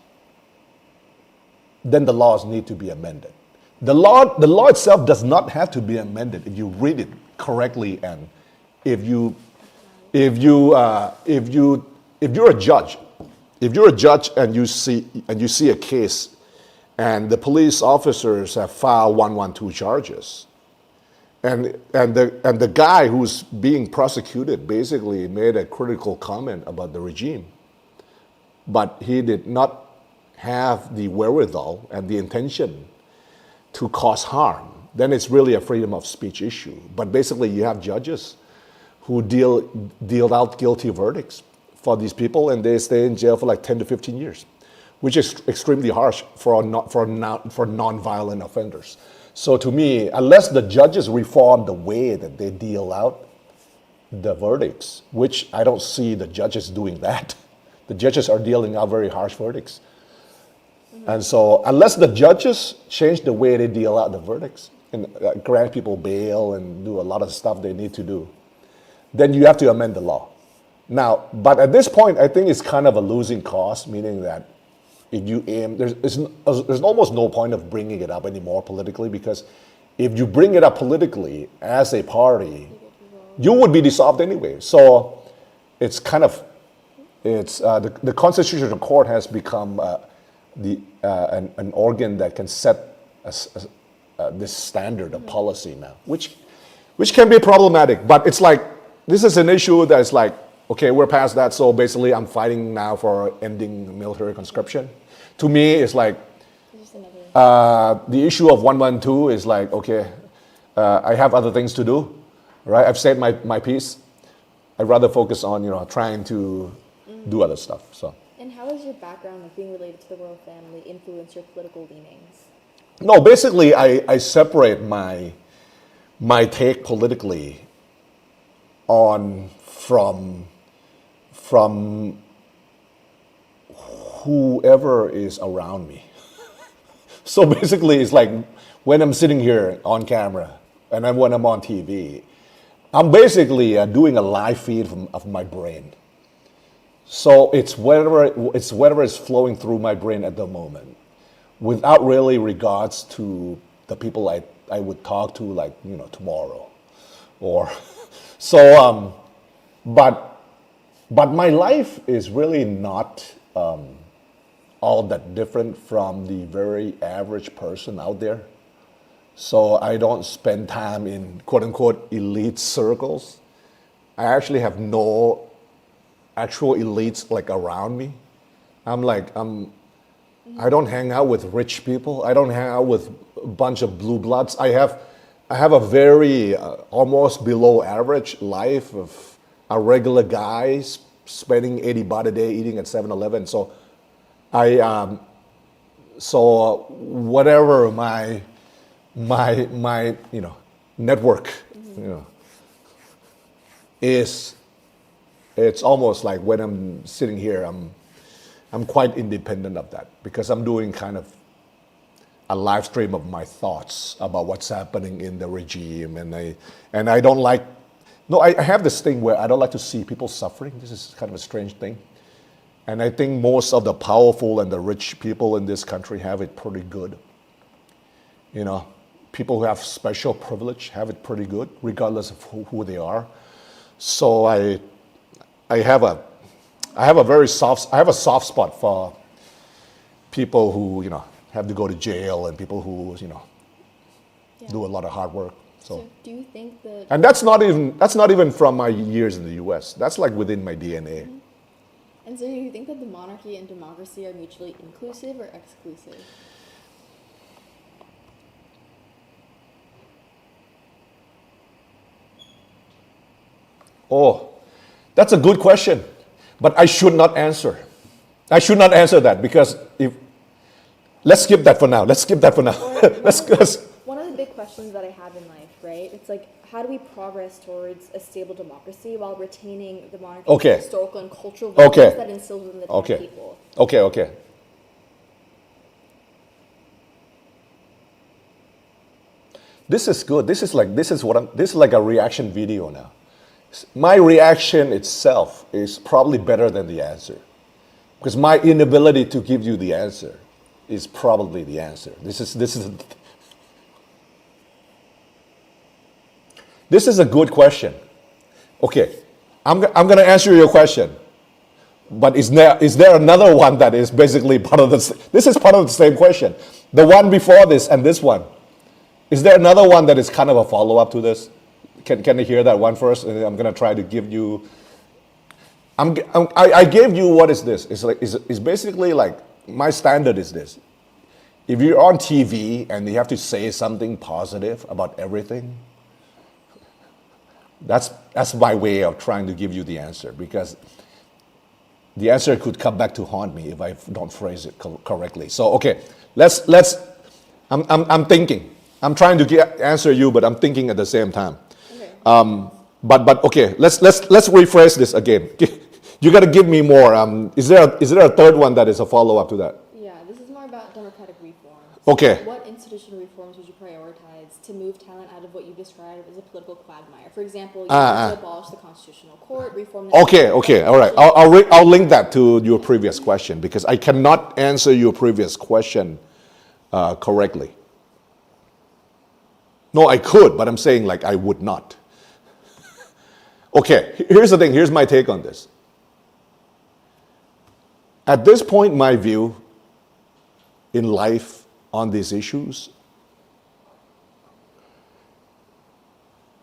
then the laws need to be amended. The law itself does not have to be amended if you read it correctly, and if you're a judge and you see a case and the police officers have filed 112 charges, and the guy who's being prosecuted basically made a critical comment about the regime, but he did not have the wherewithal and the intention to cause harm, then it's really a freedom of speech issue. But basically you have judges who deal out guilty verdicts for these people, and they stay in jail for like 10 to 15 years, which is extremely harsh for non-violent offenders. So to me, unless the judges reform the way that they deal out the verdicts, which I don't see the judges doing that. The judges are dealing out very harsh verdicts. And so unless the judges change the way they deal out the verdicts and grant people bail and do a lot of stuff they need to do, then you have to amend the law. Now, but at this point, I think it's kind of a losing cause, meaning that if you aim, there's almost no point of bringing it up anymore politically, because if you bring it up politically as a party, you would be dissolved anyway. So it's kind of, the Constitutional Court has become an organ that can set this standard of policy now, which can be problematic. But it's like this is an issue that's like, okay, we're past that. So basically, I'm fighting now for ending military conscription. To me, it's like the issue of 112 is like, okay, I have other things to do, right? I've said my piece. I'd rather focus on trying to do other stuff. So. And how has your background of being related to the royal family influenced your political leanings? No, basically, I separate my take politically on from whoever is around me. So basically, it's like when I'm sitting here on camera and then when I'm on TV, I'm basically doing a live feed of my brain. So it's whatever is flowing through my brain at the moment, without really regards to the people I would talk to, like tomorrow, or so. But my life is really not all that different from the very average person out there. So I don't spend time in quote unquote elite circles. I actually have no actual elites like around me. I don't hang out with rich people. I don't hang out with a bunch of blue bloods. I have a very almost below average life of a regular guy spending 80 baht a day eating at 7-Eleven. So so whatever my network is, it's almost like when I'm sitting here, I'm quite independent of that because I'm doing kind of a live stream of my thoughts about what's happening in the regime, and I don't like. No, I have this thing where I don't like to see people suffering. This is kind of a strange thing, and I think most of the powerful and the rich people in this country have it pretty good. People who have special privilege have it pretty good, regardless of who they are. So I have a soft spot for people who have to go to jail and people who do a lot of hard work. So do you think that? And that's not even from my years in the U.S. That's like within my DNA. Mm-hmm. And so do you think that the monarchy and democracy are mutually inclusive or exclusive? Oh, that's a good question, but I should not answer. I should not answer that because let's skip that for now. One of the big questions that I have in life, right? It's like, how do we progress towards a stable democracy while retaining the monarchy's historical and cultural values that instill within the Thai people? Okay. This is good. This is like a reaction video now. My reaction itself is probably better than the answer, because my inability to give you the answer is probably the answer. This is a good question. Okay, I'm going to answer your question, but is there another one that is basically part of this? This is part of the same question. The one before this and this one. Is there another one that is kind of a follow-up to this? Can I hear that one first? And I'm going to try to give you. I gave you what is this? It's basically like my standard is this. If you're on TV and you have to say something positive about everything, that's my way of trying to give you the answer, because the answer could come back to haunt me if I don't phrase it correctly. So okay, let's. I'm thinking. I'm trying to answer you, but I'm thinking at the same time. But okay, let's rephrase this again. You got to give me more. Is there a third one that is a follow up to that? Yeah, this is more about democratic reforms. Okay. What institutional reforms would you prioritize to move Thailand out of what you described as a political quagmire? For example, you want to abolish the constitutional court, reform. Okay, all right. I'll link that to your previous question, because I cannot answer your previous question correctly. No, I could, but I'm saying like I would not. Okay, here's the thing. Here's my take on this. At this point, my view in life on these issues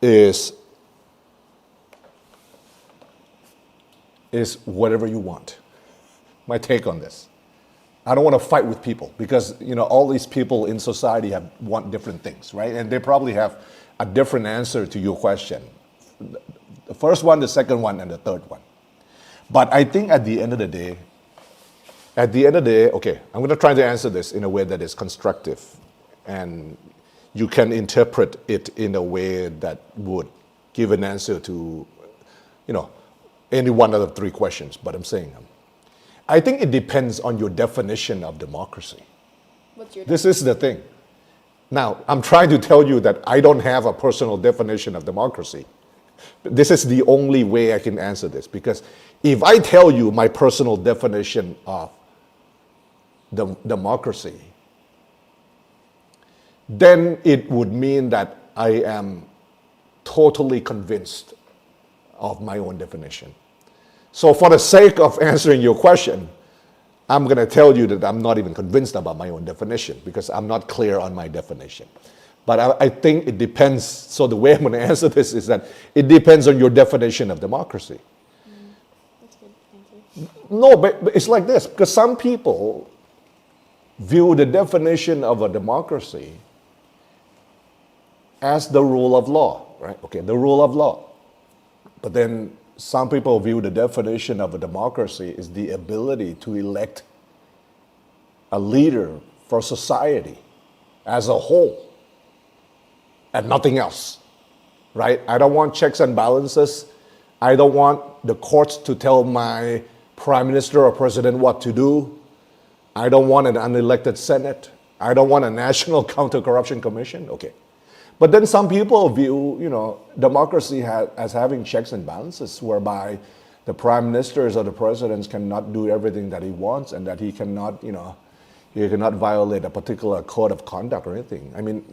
is is whatever you want. My take on this. I don't want to fight with people because all these people in society want different things, right? And they probably have a different answer to your question. The first one, the second one, and the third one. But I think at the end of the day, okay, I'm going to try to answer this in a way that is constructive, and you can interpret it in a way that would give an answer to, any one of the three questions. But I'm saying, I think it depends on your definition of democracy. What's your This is the thing. Now, I'm trying to tell you that I don't have a personal definition of democracy. This is the only way I can answer this, because if I tell you my personal definition of democracy, then it would mean that I am totally convinced of my own definition. So for the sake of answering your question, I'm going to tell you that I'm not even convinced about my own definition because I'm not clear on my definition. But I think it depends. So the way I'm going to answer this is that it depends on your definition of democracy. That's good. Thank you. No, but it's like this, because some people view the definition of a democracy as the rule of law, right? Okay, the rule of law. But then some people view the definition of a democracy is the ability to elect a leader for society as a whole and nothing else, right? I don't want checks and balances. I don't want the courts to tell my prime minister or president what to do. I don't want an unelected Senate. I don't want a national counter-corruption commission. Okay. But then some people view, democracy as having checks and balances, whereby the prime ministers or the presidents cannot do everything that he wants, and that he cannot, he cannot violate a particular code of conduct or anything. I mean,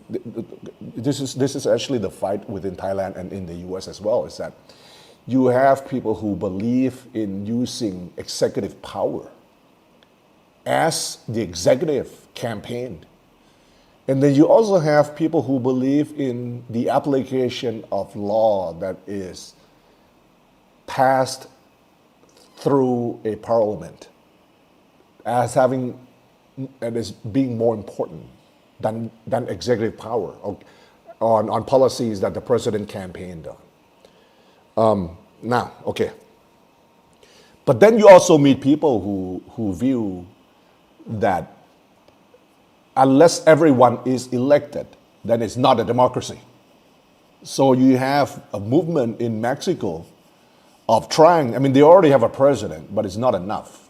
this is actually the fight within Thailand and in the US as well, is that you have people who believe in using executive power as the executive campaigned. And then you also have people who believe in the application of law that is passed through a parliament as having and as being more important than executive power on policies that the president campaigned on. Now, okay. But then you also meet people who view that unless everyone is elected, then it's not a democracy. So you have a movement in Mexico of trying, they already have a president, but it's not enough.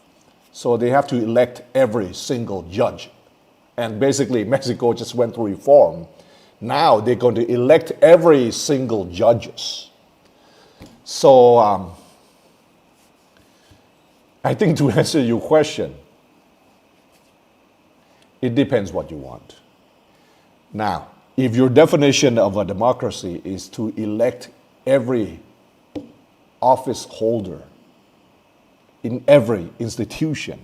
So they have to elect every single judge. And basically Mexico just went through reform. Now they're going to elect every single judges. So I think to answer your question, it depends what you want. Now, if your definition of a democracy is to elect every office holder in every institution,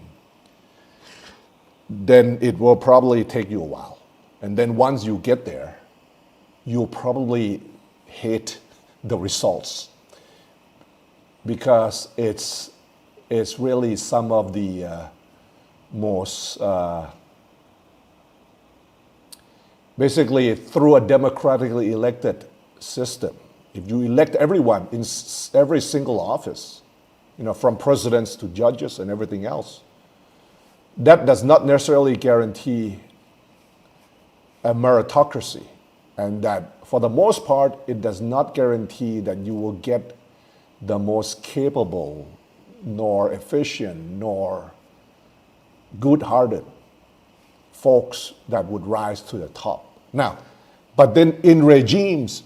then it will probably take you a while. And then once you get there, you'll probably hate the results, because it's really some of the most basically through a democratically elected system. If you elect everyone in every single office, from presidents to judges and everything else, that does not necessarily guarantee a meritocracy. And that for the most part, it does not guarantee that you will get the most capable, nor efficient, nor good-hearted folks that would rise to the top. Now, but then in regimes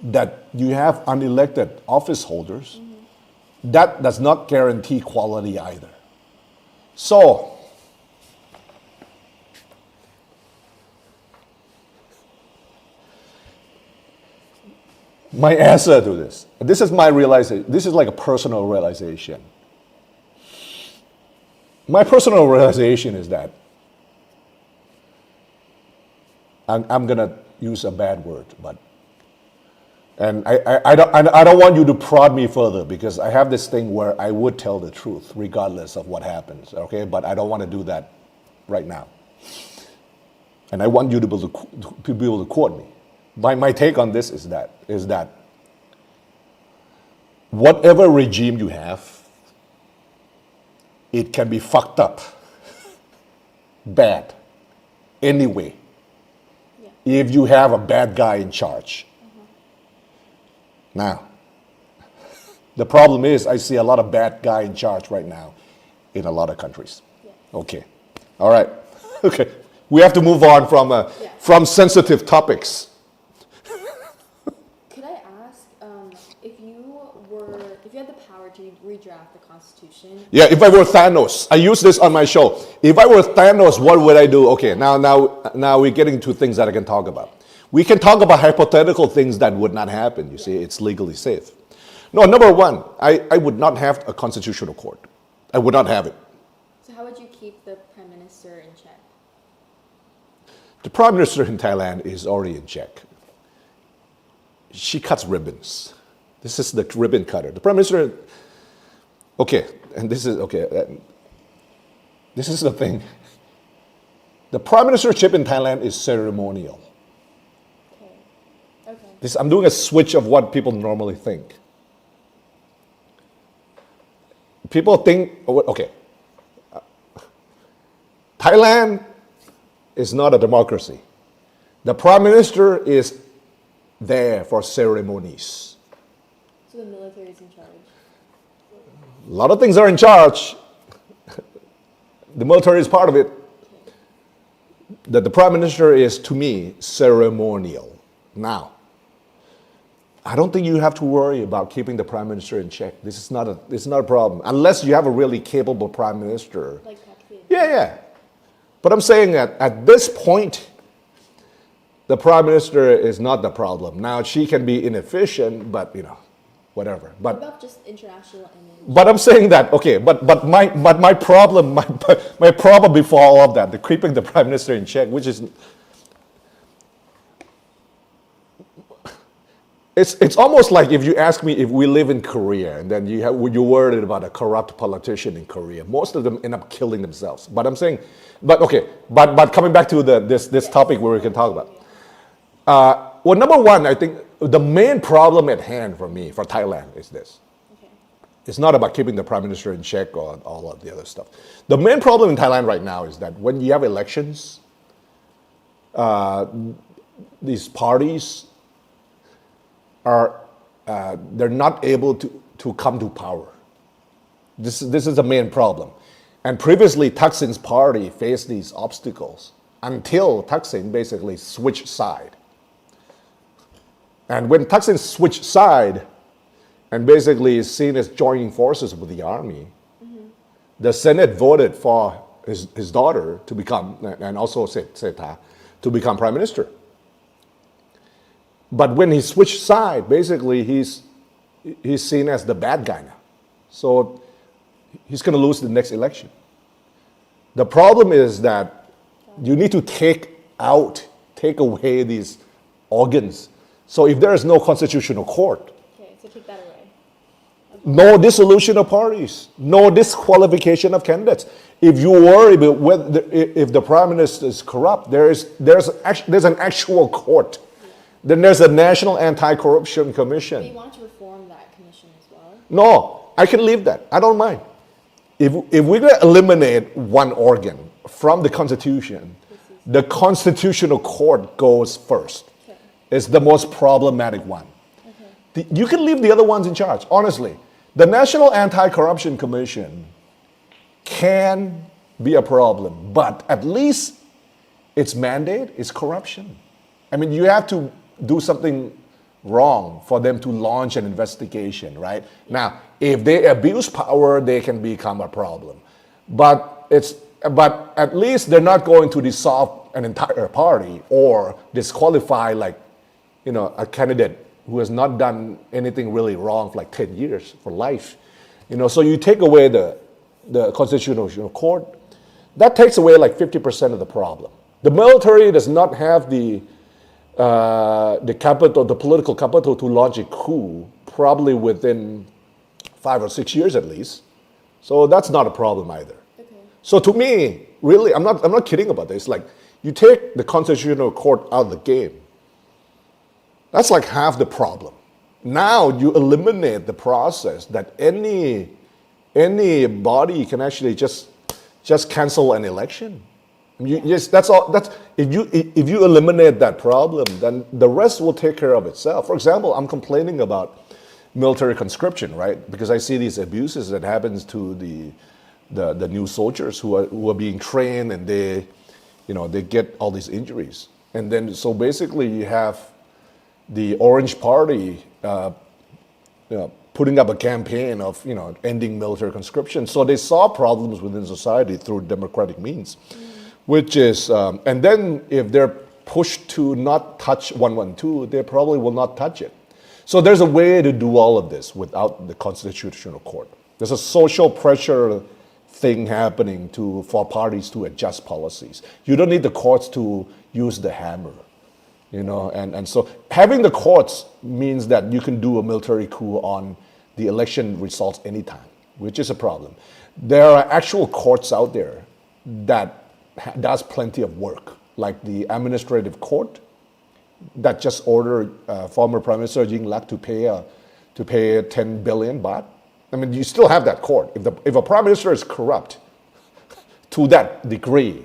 that you have unelected office holders, that does not guarantee quality either. So, my answer to this is my realization, this is like a personal realization. My personal realization is that I'm going to use a bad word, but And I don't want you to prod me further because I have this thing where I would tell the truth regardless of what happens, okay? But I don't want to do that right now. And I want you to be able to quote me. My take on this is that whatever regime you have, it can be fucked up, bad, anyway, if you have a bad guy in charge. Now, the problem is I see a lot of bad guy in charge right now in a lot of countries. Okay, all right, okay. We have to move on from sensitive topics. Could I ask if you had the power to redraft the Constitution? Yeah, if I were Thanos, I use this on my show. If I were Thanos, what would I do? Okay, now we're getting to things that I can talk about. We can talk about hypothetical things that would not happen. You see, it's legally safe. No, number one, I would not have a constitutional court. I would not have it. So how would you keep the Prime Minister in check? The Prime Minister in Thailand is already in check. She cuts ribbons. This is the ribbon cutter. The Prime Minister, okay, and this is, okay, this is the thing. The Prime Ministership in Thailand is ceremonial. Okay. I'm doing a switch of what people normally think. People think, okay, Thailand is not a democracy. The Prime Minister is there for ceremonies. So the military is in charge? A lot of things are in charge. The military is part of it. That the Prime Minister is, to me, ceremonial. Now, I don't think you have to worry about keeping the Prime Minister in check. This is not a problem. Unless you have a really capable Prime Minister. Like Thaksin. Yeah. But I'm saying that at this point, the Prime Minister is not the problem. Now, she can be inefficient, but, whatever. But what about just international image? But I'm saying that, okay, but my problem before all of that, the keeping the Prime Minister in check, which is, it's almost like if you ask me if we live in Korea and then you're worried about a corrupt politician in Korea. Most of them end up killing themselves. But I'm saying, but coming back to this topic where we can talk about. Well, number one, I think the main problem at hand for me, for Thailand, is this. Okay. It's not about keeping the Prime Minister in check or all of the other stuff. The main problem in Thailand right now is that when you have elections, these parties they're not able to come to power. This is the main problem. And previously, Thaksin's party faced these obstacles until Thaksin basically switched side. And when Thaksin switched side and basically is seen as joining forces with the army, the Senate voted for his daughter to become, and also Seta, to become Prime Minister. But when he switched side, basically he's seen as the bad guy now. So he's going to lose the next election. The problem is that you need to take away these organs. So if there is no constitutional court, okay, so take that away. Okay. No dissolution of parties, no disqualification of candidates. If you worry about if the Prime Minister is corrupt, there's an actual court. Then there's a National Anti-Corruption Commission. But you wanted to reform that commission as well? No, I can leave that. I don't mind. If we're going to eliminate one organ from the Constitution, the Constitutional Court goes first. Okay. It's the most problematic one. Okay. You can leave the other ones in charge, honestly. The National Anti-Corruption Commission can be a problem, but at least its mandate is corruption. I mean, you have to do something wrong for them to launch an investigation, right? Now, if they abuse power, they can become a problem. But at least they're not going to dissolve an entire party or disqualify a candidate who has not done anything really wrong for 10 years, for life. So you take away the Constitutional Court, that takes away 50% of the problem. The military does not have the the political capital to launch a coup probably within 5 or 6 years at least. So that's not a problem either. Okay. So to me, really, I'm not kidding about this. Like, you take the Constitutional Court out of the game, that's like half the problem. Now you eliminate the process that any body can actually just cancel an election. Yes, that's all. That's if you eliminate that problem, then the rest will take care of itself. For example, I'm complaining about military conscription, right? Because I see these abuses that happens to the new soldiers who are being trained, and they get all these injuries. And then so basically you have the Orange Party putting up a campaign of ending military conscription. So they solve problems within society through democratic means, which is and then if they're pushed to not touch 112, they probably will not touch it. So there's a way to do all of this without the Constitutional Court. There's a social pressure thing happening for parties to adjust policies. You don't need the courts to use the hammer, and so having the courts means that you can do a military coup on the election results anytime, which is a problem. There are actual courts out there that does plenty of work, like the administrative court that just ordered former Prime Minister Yingluck to pay 10 billion baht. I mean, you still have that court. If a prime minister is corrupt to that degree,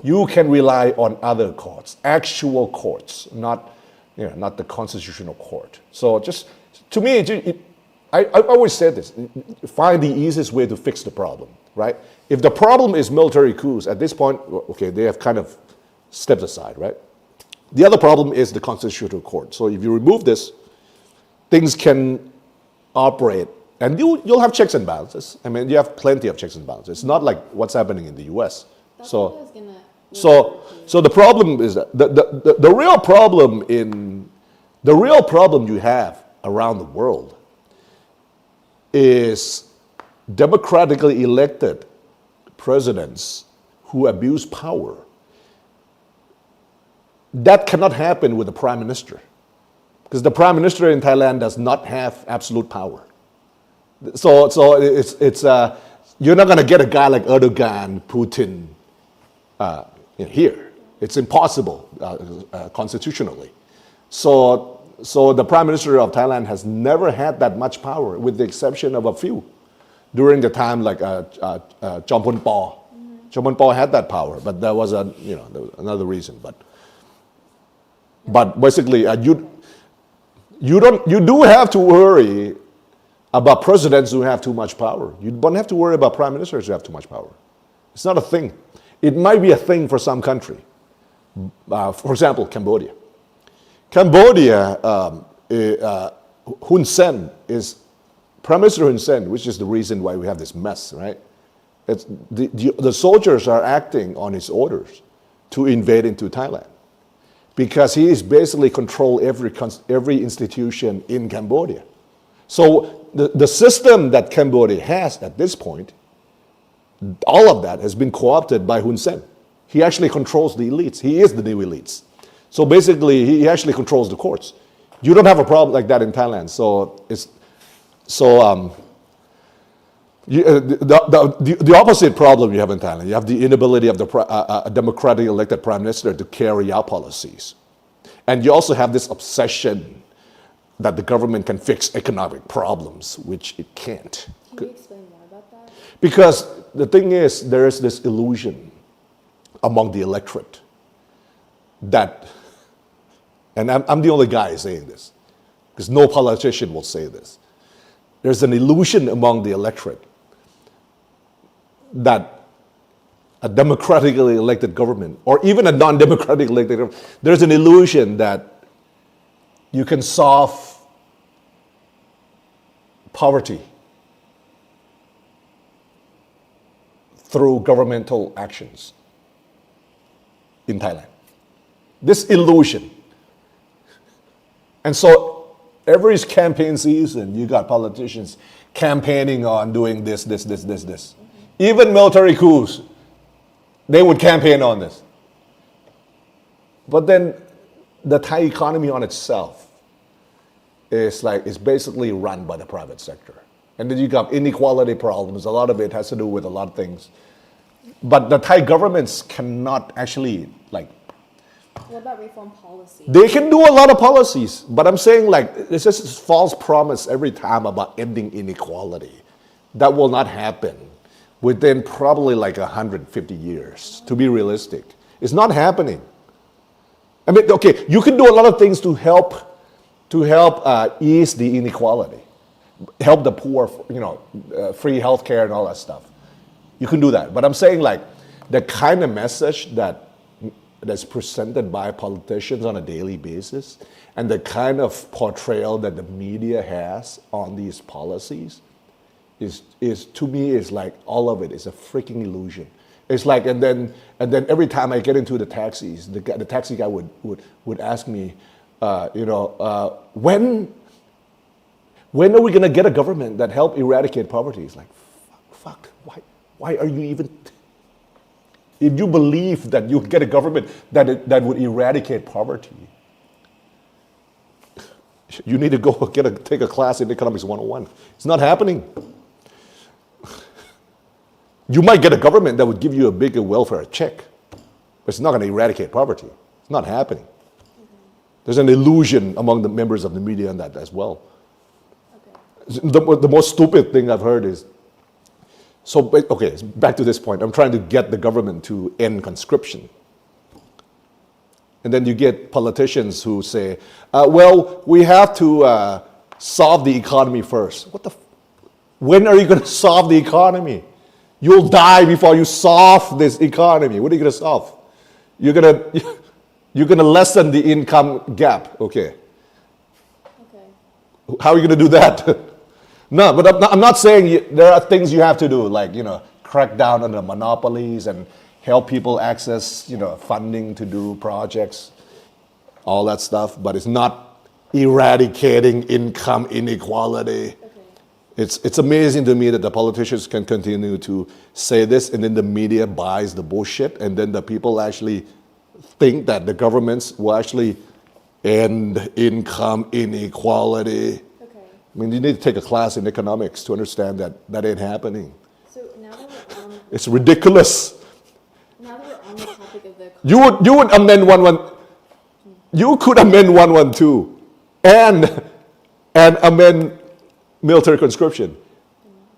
you can rely on other courts, actual courts, not the Constitutional Court. So just to me, I always say this: find the easiest way to fix the problem, right? If the problem is military coups, at this point, okay, they have kind of stepped aside, right? The other problem is the Constitutional Court. So if you remove this, things can operate, and you'll have checks and balances. I mean, you have plenty of checks and balances. It's not like what's happening in the U.S. That's So, what I was gonna so the problem is that the real problem you have around the world is democratically elected presidents who abuse power. That cannot happen with the prime minister, because the prime minister in Thailand does not have absolute power. So it's you're not going to get a guy like Erdogan, Putin here. It's impossible constitutionally. So the prime minister of Thailand has never had that much power, with the exception of a few during the time like Jomphon Paw. Jomphon Paw had that power, but there was another reason. But basically, you do have to worry about presidents who have too much power. You don't have to worry about prime ministers who have too much power. It's not a thing. It might be a thing for some country. For example, Cambodia. Hun Sen is Prime Minister Hun Sen, which is the reason why we have this mess, right? The soldiers are acting on his orders to invade into Thailand, because he is basically control every institution in Cambodia. So the system that Cambodia has at this point, all of that has been co-opted by Hun Sen. He actually controls the elites. He is the new elites. So basically, he actually controls the courts. You don't have a problem like that in Thailand. The opposite problem you have in Thailand. You have the inability of a democratically elected prime minister to carry out policies. And you also have this obsession that the government can fix economic problems, which it can't. Can you explain more about that? Because the thing is, there is this illusion among the electorate that, and I'm the only guy saying this, because no politician will say this. There's an illusion among the electorate that a democratically elected government, or even a non-democratically elected government, there's an illusion that you can solve poverty through governmental actions in Thailand. This illusion. And so every campaign season, you got politicians campaigning on doing this. Even military coups, they would campaign on this. But then the Thai economy on itself is basically run by the private sector. And then you got inequality problems. A lot of it has to do with a lot of things. But the Thai governments cannot actually What about reform policy? they can do a lot of policies, but I'm saying it's just this false promise every time about ending inequality. That will not happen within probably 150 years, to be realistic. It's not happening. I mean, okay, you can do a lot of things to help ease the inequality, help the poor, free healthcare and all that stuff. You can do that. But I'm saying the kind of message that's presented by politicians on a daily basis and the kind of portrayal that the media has on these policies is to me is all of it is a freaking illusion. It's and then every time I get into the taxis, the taxi guy would ask me, when are we gonna get a government that help eradicate poverty? It's fuck, why are you even? If you believe that you get a government that would eradicate poverty, you need to go take a class in Economics 101. It's not happening. You might get a government that would give you a bigger welfare check, but it's not going to eradicate poverty. It's not happening. There's an illusion among the members of the media on that as well. Okay. The most stupid thing I've heard is, back to this point. I'm trying to get the government to end conscription. And then you get politicians who say, we have to solve the economy first. When are you going to solve the economy? You'll die before you solve this economy. What are you going to solve? You're going to lessen the income gap. Okay. How are you going to do that? No, but I'm not saying there are things you have to do, crack down on the monopolies and help people access, funding to do projects, all that stuff. But it's not eradicating income inequality. It's amazing to me that the politicians can continue to say this, and then the media buys the bullshit, and then the people actually think that the governments will actually end income inequality. Okay. I mean, you need to take a class in economics to understand that ain't happening. So now that we're on, it's ridiculous. Now that we're on the topic of the you would amend 112. You could amend 112 and amend military conscription.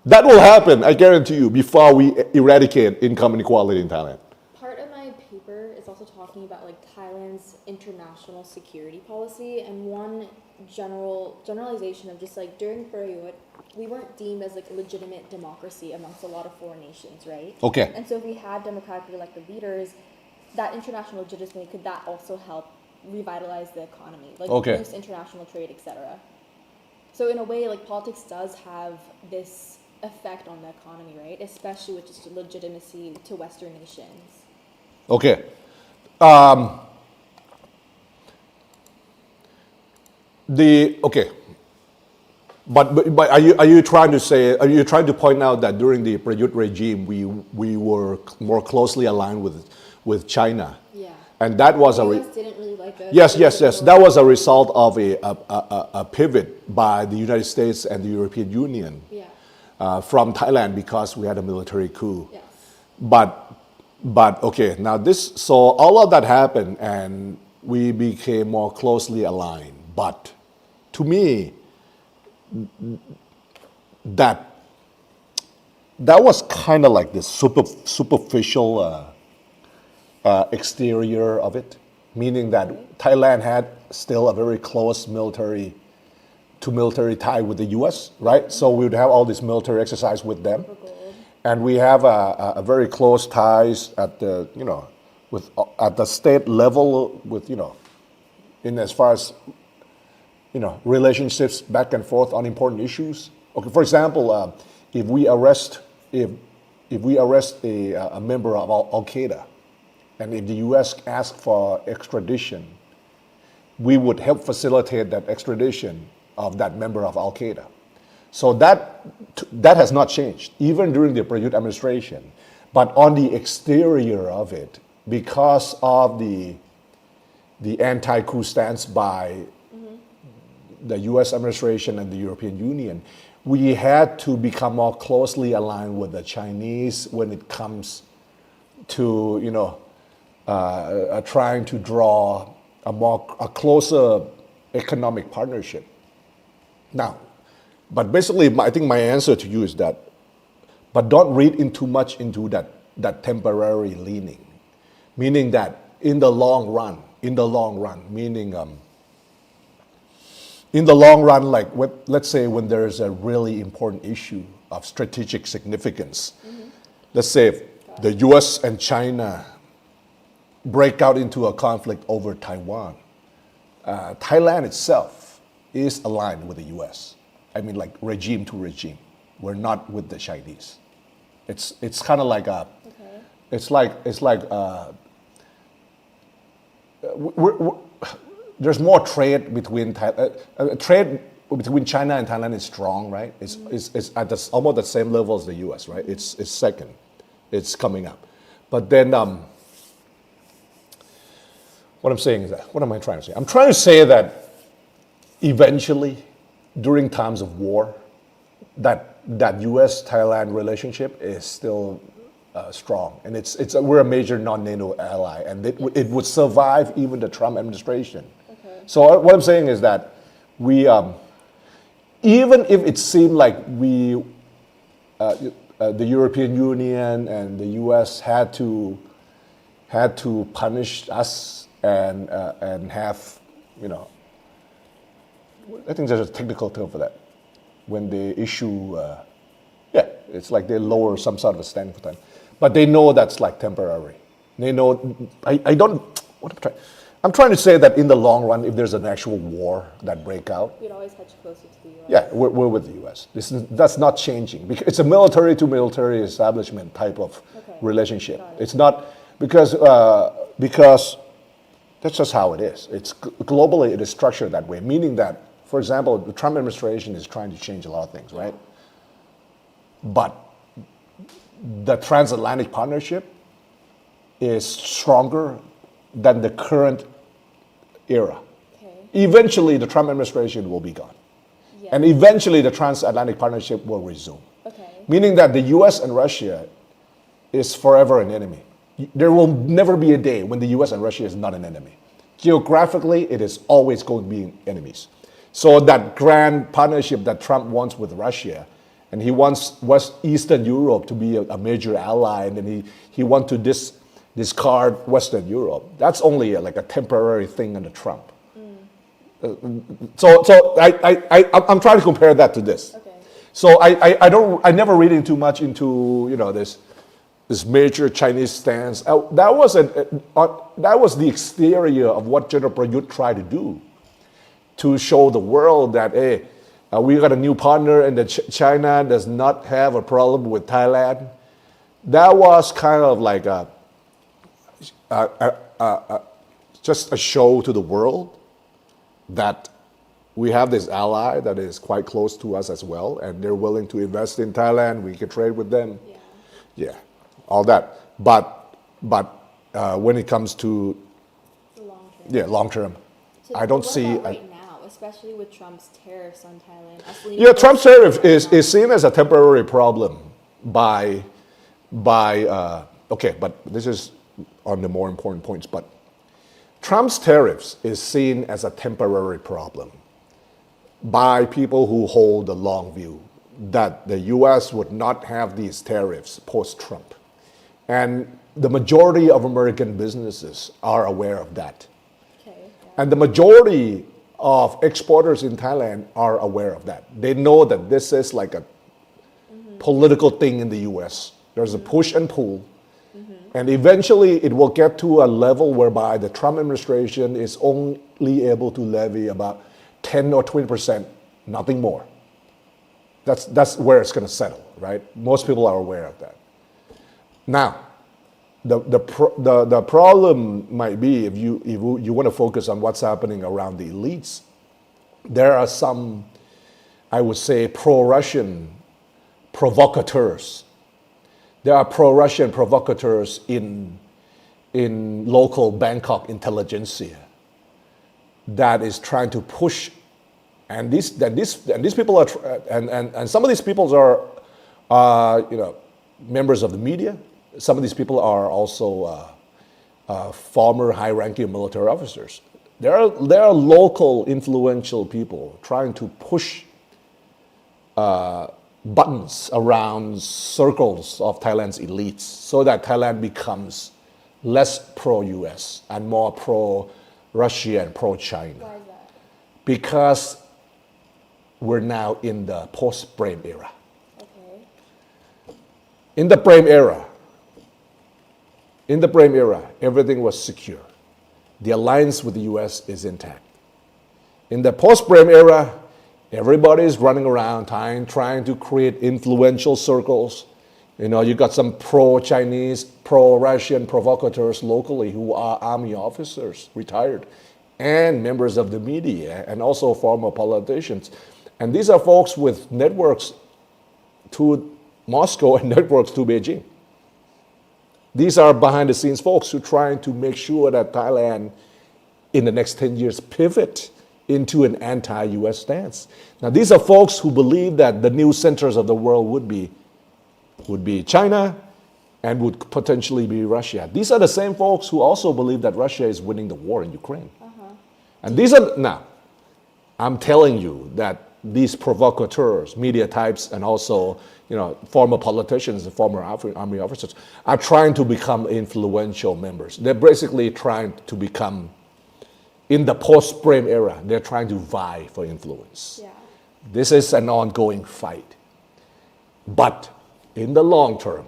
That will happen, I guarantee you, before we eradicate income inequality in Thailand. Part of my paper is also talking about Thailand's international security policy, and one generalization of just during Prayut, we weren't deemed as a legitimate democracy amongst a lot of foreign nations, right? Okay. And so if we had democratically elected leaders, that international legitimacy, could that also help revitalize the economy, boost international trade, etc.? So in a way, politics does have this effect on the economy, right? Especially with just legitimacy to Western nations. Okay. But are you trying to point out that during the Prayut regime we were more closely aligned with China? Yeah. And that was the US didn't really like us. Yes. That was a result of a pivot by the United States and the European Union from Thailand because we had a military coup. Yes. But okay, now so all of that happened and we became more closely aligned. But to me, that was kind of like this superficial exterior of it, meaning that Thailand had still a very close military tie with the U.S., right? So we would have all this military exercise with them, and we have a very close ties at the at the state level with in as far as relationships back and forth on important issues. Okay, for example, if we arrest a member of Al Qaeda, and if the U.S. asks for extradition, we would help facilitate that extradition of that member of Al Qaeda. So that has not changed, even during the Prayut administration. But on the exterior of it, because of the the anti-coup stance by the U.S. administration and the European Union, we had to become more closely aligned with the Chinese when it comes to, trying to draw a closer economic partnership. Now, but basically, I think my answer to you is that, but don't read in too much into that temporary leaning, meaning that in the long run, meaning in the long run, like let's say when there is a really important issue of strategic significance, let's say if the U.S. and China break out into a conflict over Taiwan, Thailand itself is aligned with the U.S. I mean, like regime to regime. We're not with the Chinese. It's kind of like a. Okay. It's like there's more trade between trade between China and Thailand is strong, right? It's at almost the same level as the U.S., right? It's second. It's coming up, but then what I'm saying is that what am I trying to say? I'm trying to say that eventually, during times of war, that U.S.-Thailand relationship is still strong, and we're a major non-NATO ally, and it would survive even the Trump administration. Okay. So what I'm saying is that we, even if it seemed like we, the European Union and the U.S. had to punish us and have, I think there's a technical term for that. When they issue, it's like they lower some sort of a standing for time. But they know that's like temporary. They know, I'm trying to say that in the long run, if there's an actual war that break out. We'd always hedge closer to the U.S. Yeah, we're with the U.S. That's not changing. Because it's a military to military establishment type of relationship. It's not, because that's just how it is. It's globally, it is structured that way, meaning that, for example, the Trump administration is trying to change a lot of things, right? But the transatlantic partnership is stronger than the current era. Okay. Eventually, the Trump administration will be gone. Yeah. And eventually, the transatlantic partnership will resume. Okay. Meaning that the US and Russia is forever an enemy. There will never be a day when the US and Russia is not an enemy. Geographically, it is always going to be enemies. So that grand partnership that Trump wants with Russia, and he wants Eastern Europe to be a major ally, and then he wants to discard Western Europe. That's only like a temporary thing under Trump. So I'm trying to compare that to this. Okay. So I never read in too much into this major Chinese stance. That was the exterior of what General Prayut tried to do, to show the world that, hey, we got a new partner and that China does not have a problem with Thailand. That was kind of like just a show to the world that we have this ally that is quite close to us as well, and they're willing to invest in Thailand. We can trade with them. Yeah, all that. But when it comes to long term, I don't see. Especially with Trump's tariffs on Thailand. Yeah, Trump's tariff is seen as a temporary problem by but this is on the more important points. But Trump's tariffs is seen as a temporary problem by people who hold the long view that the U.S. would not have these tariffs post-Trump. And the majority of American businesses are aware of that. Okay, yeah. And the majority of exporters in Thailand are aware of that. They know that this is like a political thing in the U.S. There's a push and pull. And eventually it will get to a level whereby the Trump administration is only able to levy about 10 or 20%, nothing more. That's where it's going to settle, right? Most people are aware of that. Now, the problem might be if you want to focus on what's happening around the elites. There are some, I would say, pro-Russian provocateurs. There are pro-Russian provocateurs in local Bangkok intelligentsia that is trying to push, and these people are, and some of these people are, members of the media. Some of these people are also former high-ranking military officers. There are local influential people trying to push buttons around circles of Thailand's elites so that Thailand becomes less pro-US and more pro-Russia and pro-China. Why is that? Because we're now in the post-Prem era. Okay. In the Prem era, everything was secure. The alliance with the US is intact. In the post-Prem era, everybody is running around trying to create influential circles. You got some pro-Chinese, pro-Russian provocateurs locally who are army officers, retired, and members of the media, and also former politicians. And these are folks with networks to Moscow and networks to Beijing. These are behind-the-scenes folks who are trying to make sure that Thailand, in the next 10 years, pivot into an anti-US stance. Now, these are folks who believe that the new centers of the world would be China and would potentially be Russia. These are the same folks who also believe that Russia is winning the war in Ukraine. And now, I'm telling you that these provocateurs, media types, and also former politicians and former army officers are trying to become influential members. They're basically trying to become, in the post-Prem era, they're trying to vie for influence. Yeah. This is an ongoing fight. But in the long term,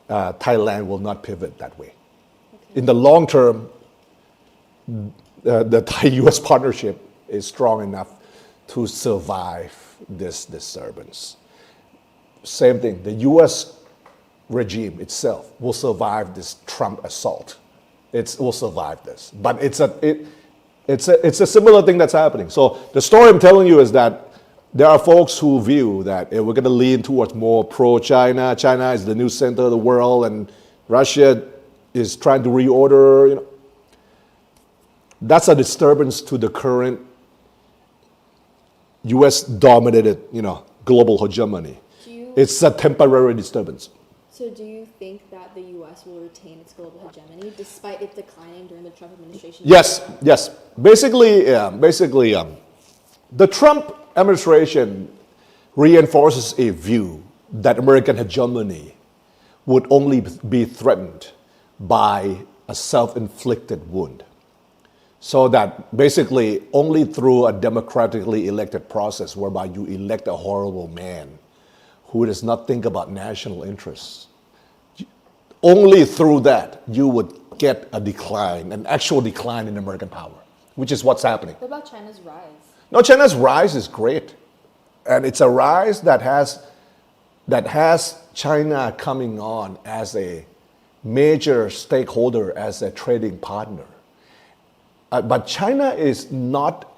Thailand will not pivot that way. Okay. In the long term, the Thai-US partnership is strong enough to survive this disturbance. Same thing, the US regime itself will survive this Trump assault. It will survive this. But it's a similar thing that's happening. So the story I'm telling you is that there are folks who view that we're going to lean towards more pro-China. China is the new center of the world, and Russia is trying to reorder. That's a disturbance to the current US-dominated, global hegemony. It's a temporary disturbance. So do you think that the US will retain its global hegemony despite it declining during the Trump administration? Yes. Basically, the Trump administration reinforces a view that American hegemony would only be threatened by a self-inflicted wound. So that basically only through a democratically elected process whereby you elect a horrible man who does not think about national interests, only through that you would get a decline, an actual decline in American power, which is what's happening. What about China's rise? No, China's rise is great. And it's a rise that has China coming on as a major stakeholder, as a trading partner. But China is not,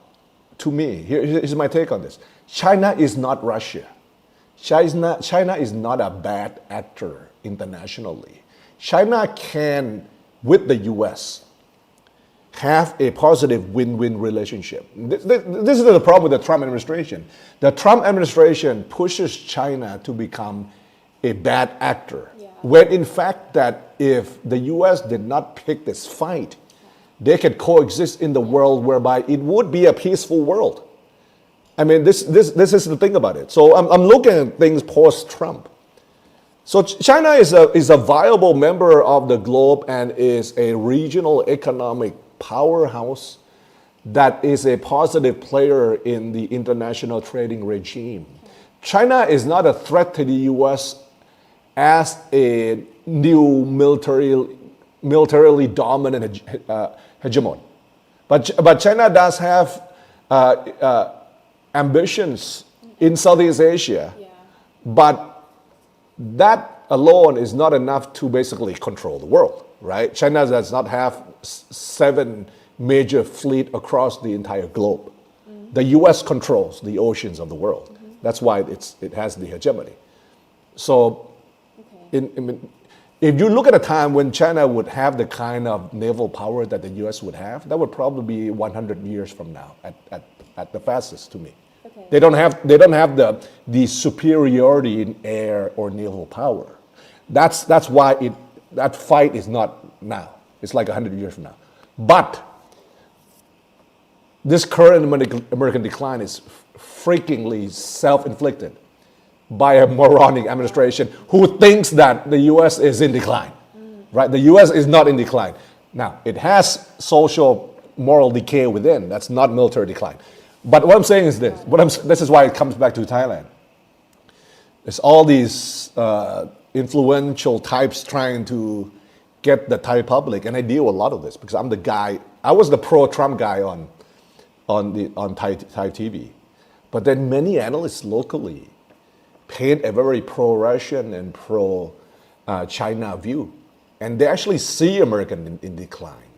to me, here's my take on this. China is not Russia. China is not a bad actor internationally. China can, with the US, have a positive win-win relationship. This is the problem with the Trump administration. The Trump administration pushes China to become a bad actor, when in fact that if the US did not pick this fight, they could coexist in the world whereby it would be a peaceful world. I mean, this is the thing about it. So I'm looking at things post-Trump. So China is a viable member of the globe and is a regional economic powerhouse that is a positive player in the international trading regime. China is not a threat to the US as a new militarily dominant hegemon. But China does have ambitions in Southeast Asia, but that alone is not enough to basically control the world, right? China does not have 7 major fleet across the entire globe. The US controls the oceans of the world. That's why it has the hegemony. So if you look at a time when China would have the kind of naval power that the U.S. would have, that would probably be 100 years from now at the fastest to me. Okay. They don't have the superiority in air or naval power. That's why that fight is not now. It's like 100 years from now. But this current American decline is freakingly self-inflicted by a moronic administration who thinks that the U.S. is in decline, right? The U.S. is not in decline. Now, it has social moral decay within. That's not military decline. But what I'm saying is this. This is why it comes back to Thailand. There's all these influential types trying to get the Thai public, and I deal with a lot of this because I'm the guy. I was the pro-Trump guy on Thai TV, but then many analysts locally paint a very pro-Russian and pro-China view, and they actually see America in decline.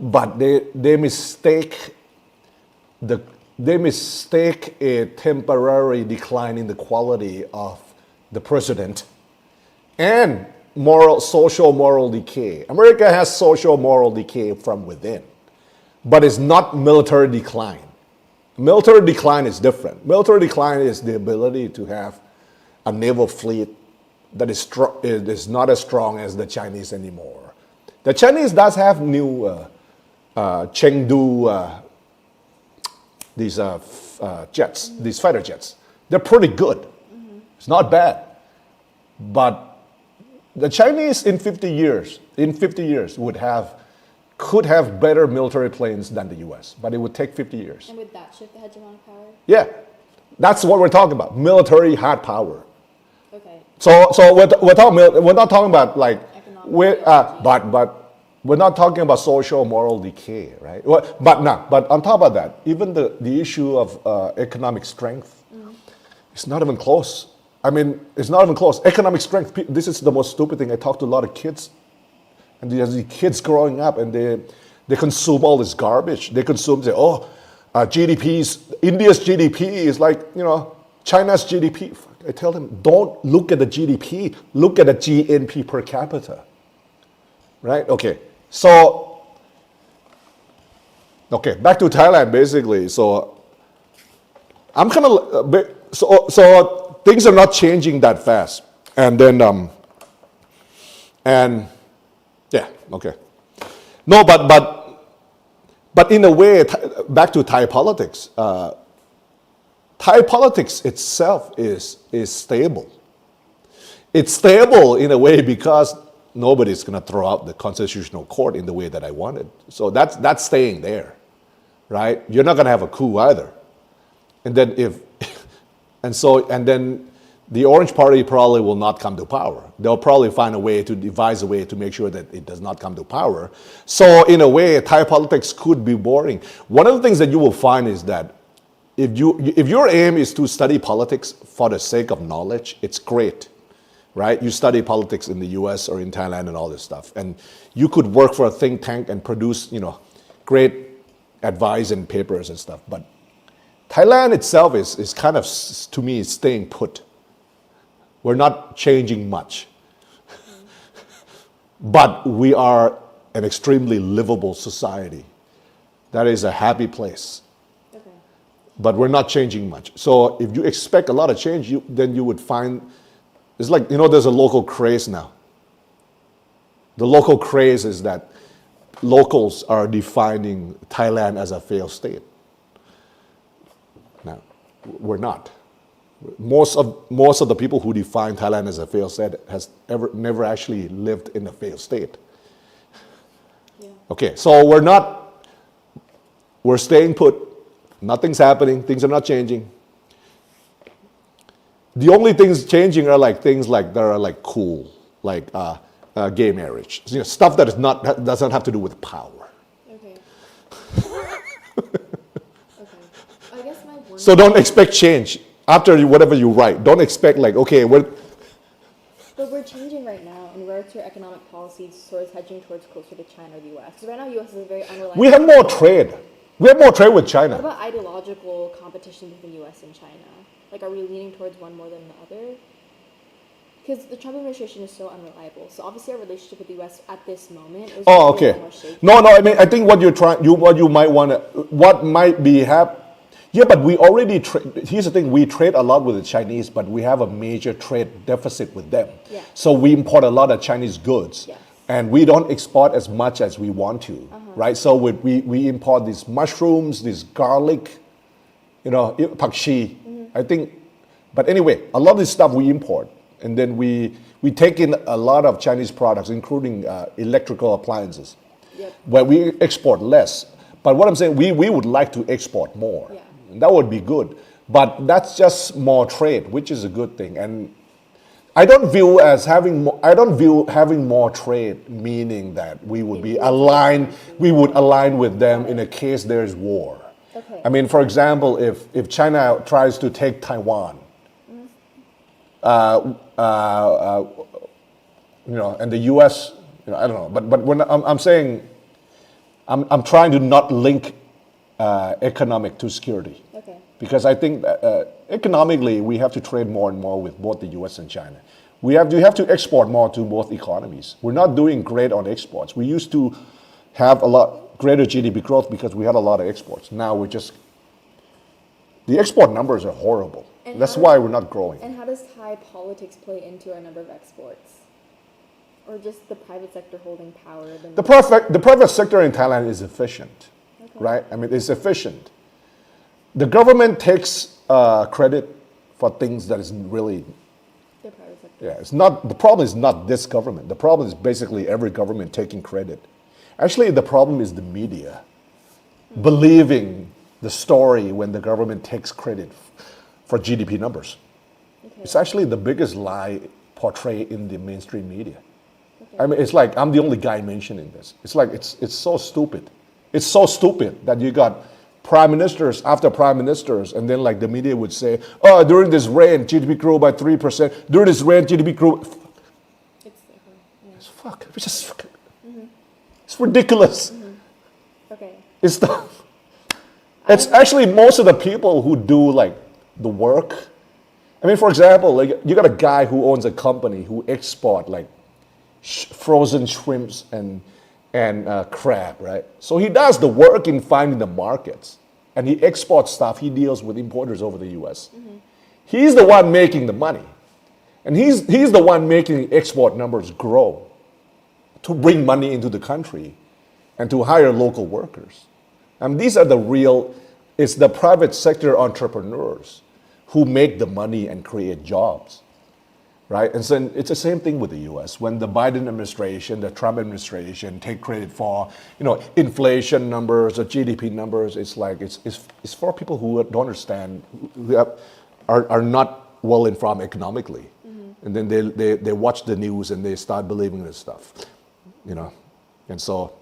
But they mistake a temporary decline in the quality of the president and social moral decay. America has social moral decay from within, but it's not military decline. Military decline is different. Military decline is the ability to have a naval fleet that is not as strong as the Chinese anymore. The Chinese does have new Chengdu these jets, these fighter jets. They're pretty good. It's not bad. But the Chinese in 50 years could have better military planes than the US, but it would take 50 years. And would that shift the hegemonic power? Yeah, that's what we're talking about, military hard power. Okay. So we're not talking about like, but we're not talking about social moral decay, right? But on top of that, even the issue of economic strength, it's not even close. I mean, it's not even close. Economic strength, this is the most stupid thing. I talk to a lot of kids, and there's these kids growing up, and they consume all this garbage. They consume, India's GDP is like, China's GDP. I tell them, don't look at the GDP, look at the GNP per capita. Right? Okay. So, back to Thailand basically. So, I'm kind of, so things are not changing that fast. And then, No, but in a way, back to Thai politics. Thai politics itself is stable. It's stable in a way because nobody's going to throw out the constitutional court in the way that I wanted. So that's staying there, right? You're not going to have a coup either. And then then the Orange Party probably will not come to power. They'll probably devise a way to make sure that it does not come to power. So in a way, Thai politics could be boring. One of the things that you will find is that if your aim is to study politics for the sake of knowledge, it's great. Right? You study politics in the US or in Thailand and all this stuff. And you could work for a think tank and produce, great advice and papers and stuff. But Thailand itself is kind of, to me, staying put. We're not changing much. But we are an extremely livable society. That is a happy place. Okay. But we're not changing much. So if you expect a lot of change, then you would find, it's like, there's a local craze now. The local craze is that locals are defining Thailand as a failed state. Now, we're not. Most of the people who define Thailand as a failed state has never actually lived in a failed state. Yeah. Okay, so we're staying put. Nothing's happening. Things are not changing. The only things changing are things that are cool, like gay marriage. Stuff that doesn't have to do with power. Okay. I guess my one. So don't expect change after whatever you write. Don't expect we're. But we're changing right now, and where your economic policies sort of hedging towards closer to China or the U.S. Because right now, U.S. is a very unreliable. We have more trade. We have more trade with China. What about ideological competition between U.S. and China? Are we leaning towards one more than the other? Because the Trump administration is so unreliable. So obviously our relationship with the U.S. at this moment is Oh, really okay. more shaky. No, I mean, I think what you're trying, what you might want to, what might be yeah, but we already here's the thing, we trade a lot with the Chinese, but we have a major trade deficit with them. Yeah. So we import a lot of Chinese goods. Yes. And we don't export as much as we want to, right? So we import these mushrooms, this garlic, pak chi. I think, but anyway, a lot of this stuff we import. And then we take in a lot of Chinese products, including electrical appliances, where we export less. But what I'm saying, we would like to export more. Yeah. And that would be good. But that's just more trade, which is a good thing. And I don't view having more trade meaning that we would be aligned, we would align with them in a case there's war. Okay. I mean, for example, if China tries to take Taiwan, and the U.S., I don't know, but when I'm saying, I'm trying to not link economic to security. Okay. Because I think economically we have to trade more and more with both the U.S. and China. We have to export more to both economies. We're not doing great on exports. We used to have a lot greater GDP growth because we had a lot of exports. Now the export numbers are horrible. And that's why we're not growing. And how does Thai politics play into our number of exports? Or just the private sector holding power? The private sector in Thailand is efficient, right? I mean, it's efficient. The government takes credit for things that isn't really. The private sector. Yeah, it's not. The problem is not this government. The problem is basically every government taking credit. Actually, the problem is the media believing the story when the government takes credit for GDP numbers. Okay. It's actually the biggest lie portrayed in the mainstream media. Okay. I mean, it's like I'm the only guy mentioning this. It's like it's so stupid. It's so stupid that you got prime ministers after prime ministers, and then like the media would say, "Oh, during this reign, GDP grew by 3%. During this reign, GDP grew." It's fuck. It's just fuck. It's ridiculous. Okay. It's actually most of the people who do like the work. I mean, for example, like you got a guy who owns a company who export like frozen shrimps and crab, right? So he does the work in finding the markets, and he exports stuff. He deals with importers over the U.S. He's the one making the money, and he's the one making export numbers grow to bring money into the country and to hire local workers. And these are it's the private sector entrepreneurs who make the money and create jobs, right? And so it's the same thing with the U.S. When the Biden administration, the Trump administration take credit for, inflation numbers or GDP numbers, it's like, it's for people who don't understand, who are not well informed economically. And then they watch the news and they start believing this stuff, And so,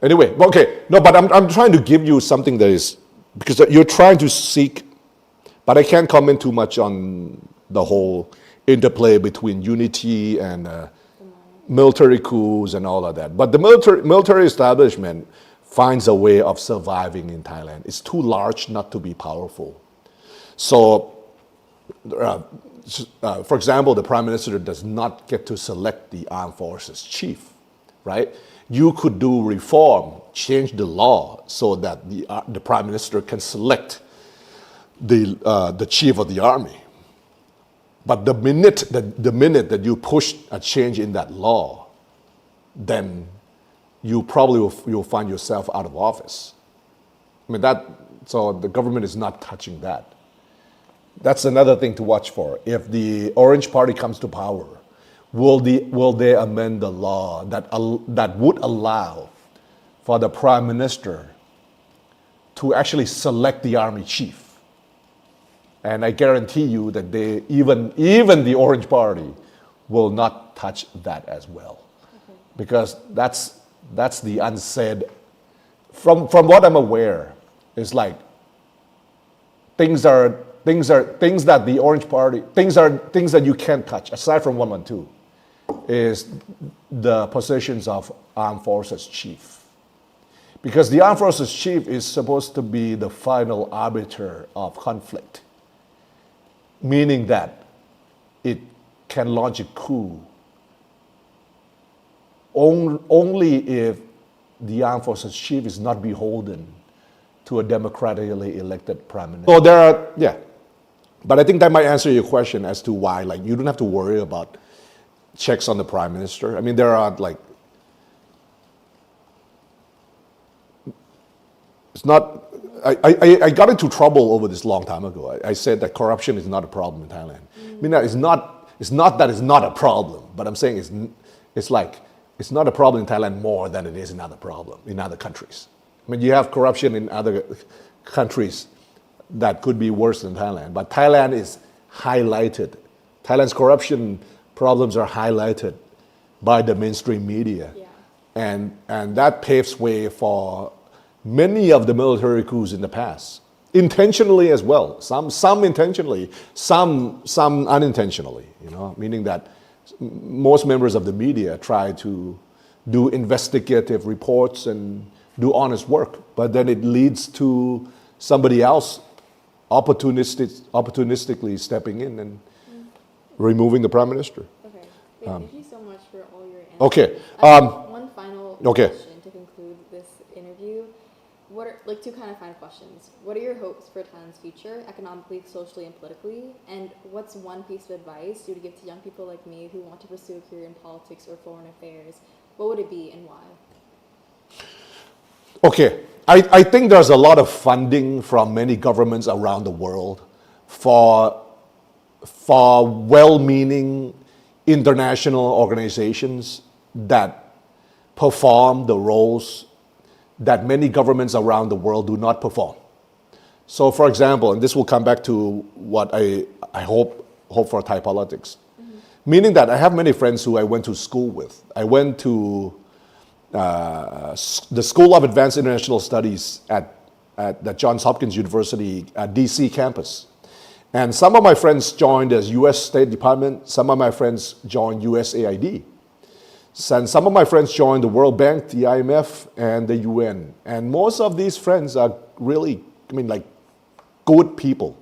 anyway, okay, no, but I'm trying to give you something that is, because you're trying to seek, but I can't comment too much on the whole interplay between unity and military coups and all of that. But the military establishment finds a way of surviving in Thailand. It's too large not to be powerful. So, for example, the Prime Minister does not get to select the armed forces chief, right? You could do reform, change the law so that the Prime Minister can select the chief of the army. But the minute that you push a change in that law, then you probably you'll find yourself out of office. I mean so the government is not touching that. That's another thing to watch for. If the Orange Party comes to power, will they amend the law that would allow for the Prime Minister to actually select the army chief? And I guarantee you that even the Orange Party will not touch that as well, because that's the unsaid. From what I'm aware, it's like things that the Orange Party things that you can't touch aside from 112 is the positions of armed forces chief, because the armed forces chief is supposed to be the final arbiter of conflict. Meaning that it can launch a coup only if the armed forces chief is not beholden to a democratically elected prime minister. So there are, yeah. But I think that might answer your question as to why, like, you don't have to worry about checks on the prime minister. I mean, there are, like, it's not, I got into trouble over this long time ago. I said that corruption is not a problem in Thailand. I mean, it's not that it's not a problem, but I'm saying it's like, it's not a problem in Thailand more than it is in other countries. I mean, you have corruption in other countries that could be worse than Thailand, but Thailand is highlighted. Thailand's corruption problems are highlighted by the mainstream media. Yeah. And that paves way for many of the military coups in the past, intentionally as well. Some intentionally, some unintentionally, meaning that most members of the media try to do investigative reports and do honest work, but then it leads to somebody else opportunistically stepping in and removing the prime minister. Okay. Thank you so much for all your answers. Okay. I have one final question to conclude this interview. What are, like, two kind of final questions. What are your hopes for Thailand's future, economically, socially, and politically? And what's one piece of advice you would give to young people like me who want to pursue a career in politics or foreign affairs? What would it be and why? Okay. I think there's a lot of funding from many governments around the world for well-meaning international organizations that perform the roles that many governments around the world do not perform. So, for example, and this will come back to what I hope for Thai politics, meaning that I have many friends who I went to school with. I went to the School of Advanced International Studies at the Johns Hopkins University DC campus. And some of my friends joined the US State Department, some of my friends joined USAID. And some of my friends joined the World Bank, the IMF, and the UN. And most of these friends are really, like, good people.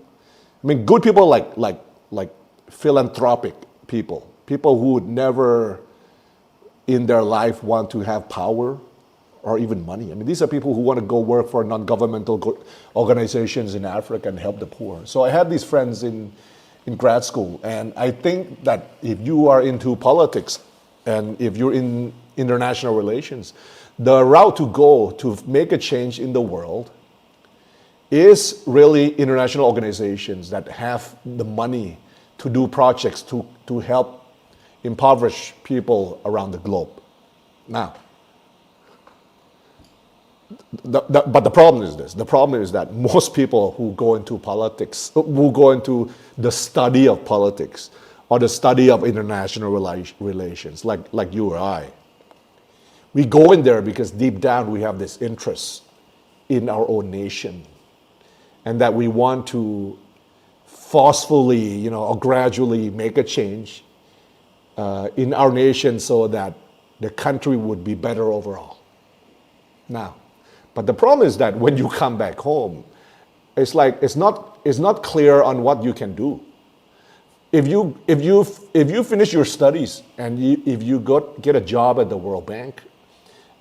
Good people like philanthropic people. People who would never in their life want to have power or even money. These are people who want to go work for non-governmental organizations in Africa and help the poor. So I had these friends in grad school. And I think that if you are into politics, and if you're in international relations, the route to go to make a change in the world is really international organizations that have the money to do projects to help impoverish people around the globe. Now, but the problem is this. The problem is that most people who go into politics, who go into the study of politics, or the study of international relations, like you or I. We go in there because deep down we have this interest in our own nation, and that we want to forcefully, or gradually make a change in our nation so that the country would be better overall. Now, but the problem is that when you come back home, it's like it's not clear on what you can do. If you finish your studies and if you get a job at the World Bank,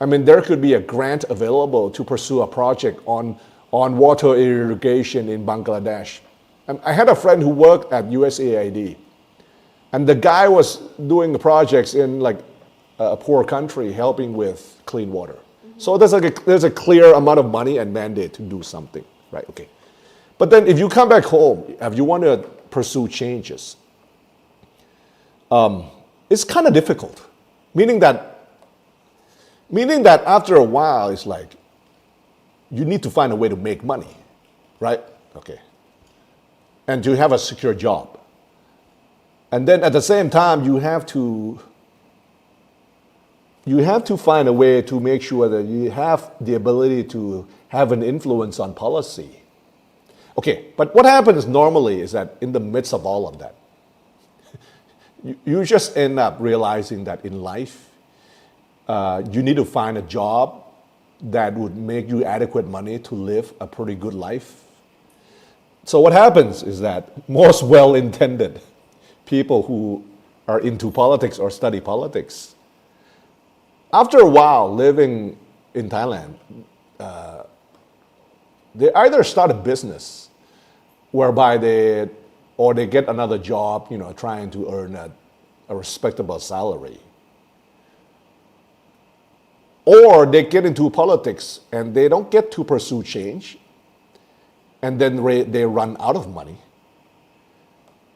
there could be a grant available to pursue a project on water irrigation in Bangladesh. I had a friend who worked at USAID, and the guy was doing projects in like a poor country, helping with clean water. So there's a clear amount of money and mandate to do something, right? Okay. But then if you come back home, if you want to pursue changes, it's kind of difficult. Meaning that after a while, it's like you need to find a way to make money, right? Okay. And to have a secure job. And then at the same time, you have to find a way to make sure that you have the ability to have an influence on policy. Okay, but what happens normally is that in the midst of all of that, you just end up realizing that in life, you need to find a job that would make you adequate money to live a pretty good life. So what happens is that most well-intended people who are into politics or study politics. After a while living in Thailand, they either start a business whereby they get another job, trying to earn a respectable salary. Or they get into politics and they don't get to pursue change, and then they run out of money.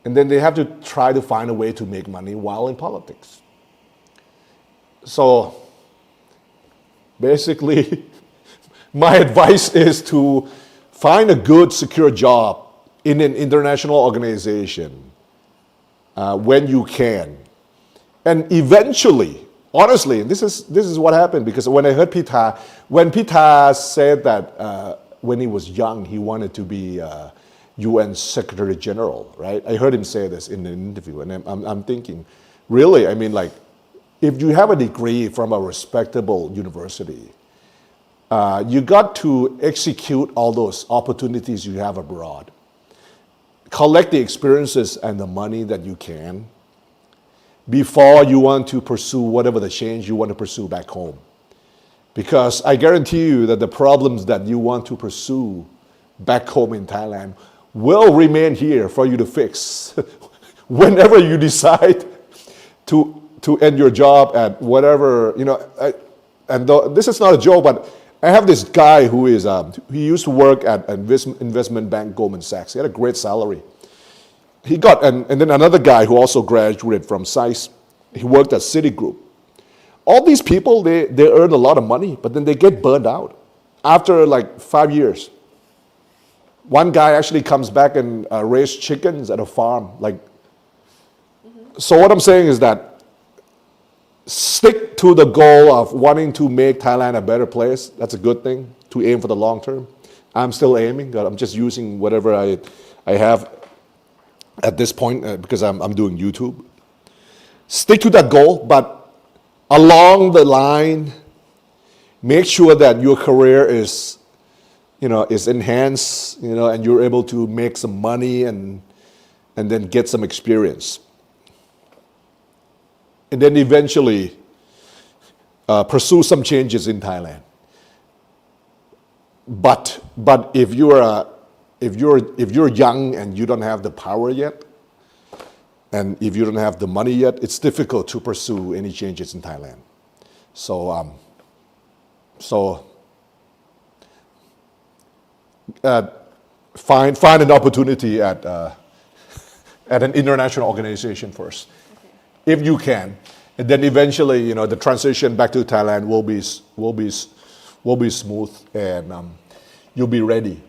And then they have to try to find a way to make money while in politics. So basically, my advice is to find a good, secure job in an international organization when you can. And eventually, honestly, this is what happened, because when I heard when Pita said that when he was young, he wanted to be UN Secretary General, right? I heard him say this in an interview, and I'm thinking, really? I mean, like, if you have a degree from a respectable university, you got to execute all those opportunities you have abroad. Collect the experiences and the money that you can before you want to pursue whatever the change you want to pursue back home. Because I guarantee you that the problems that you want to pursue back home in Thailand will remain here for you to fix whenever you decide to end your job at whatever, this is not a joke, but I have this guy who he used to work at an investment bank, Goldman Sachs. He had a great salary. He got, and then another guy who also graduated from SAIS, he worked at Citigroup. All these people, they earn a lot of money, but then they get burned out after like 5 years. One guy actually comes back and raises chickens at a farm. So what I'm saying is that stick to the goal of wanting to make Thailand a better place. That's a good thing, to aim for the long term. I'm still aiming. I'm just using whatever I have at this point because I'm doing YouTube. Stick to that goal, but along the line, make sure that your career is enhanced, and you're able to make some money and then get some experience. And then eventually pursue some changes in Thailand. But if you're young and you don't have the power yet, and if you don't have the money yet, it's difficult to pursue any changes in Thailand. So find an opportunity at an international organization first, if you can, and then eventually, the transition back to Thailand will be smooth, and you'll be ready.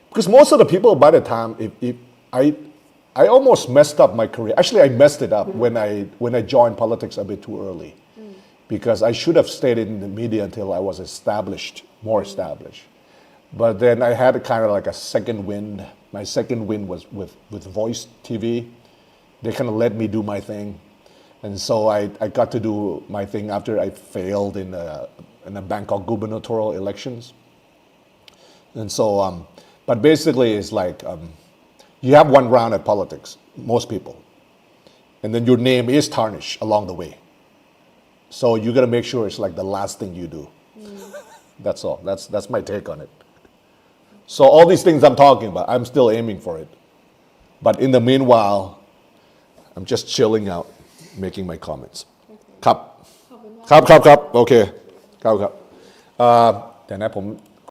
Because most of the people, by the time, if I almost messed up my career. Actually, I messed it up when I joined politics a bit too early, because I should have stayed in the media until I was more established. But then I had kind of like a second wind. My second wind was with Voice TV. They kind of let me do my thing. And so I got to do my thing after I failed in the Bangkok gubernatorial elections. And so, but basically it's like, you have one round at politics, most people. And then your name is tarnished along the way. So you gotta make sure it's like the last thing you do. That's all. That's my take on it. So all these things I'm talking about, I'm still aiming for it. But in the meanwhile, I'm just chilling out, making my comments. ครับ โอเค ครับ เดี๋ยวนะผม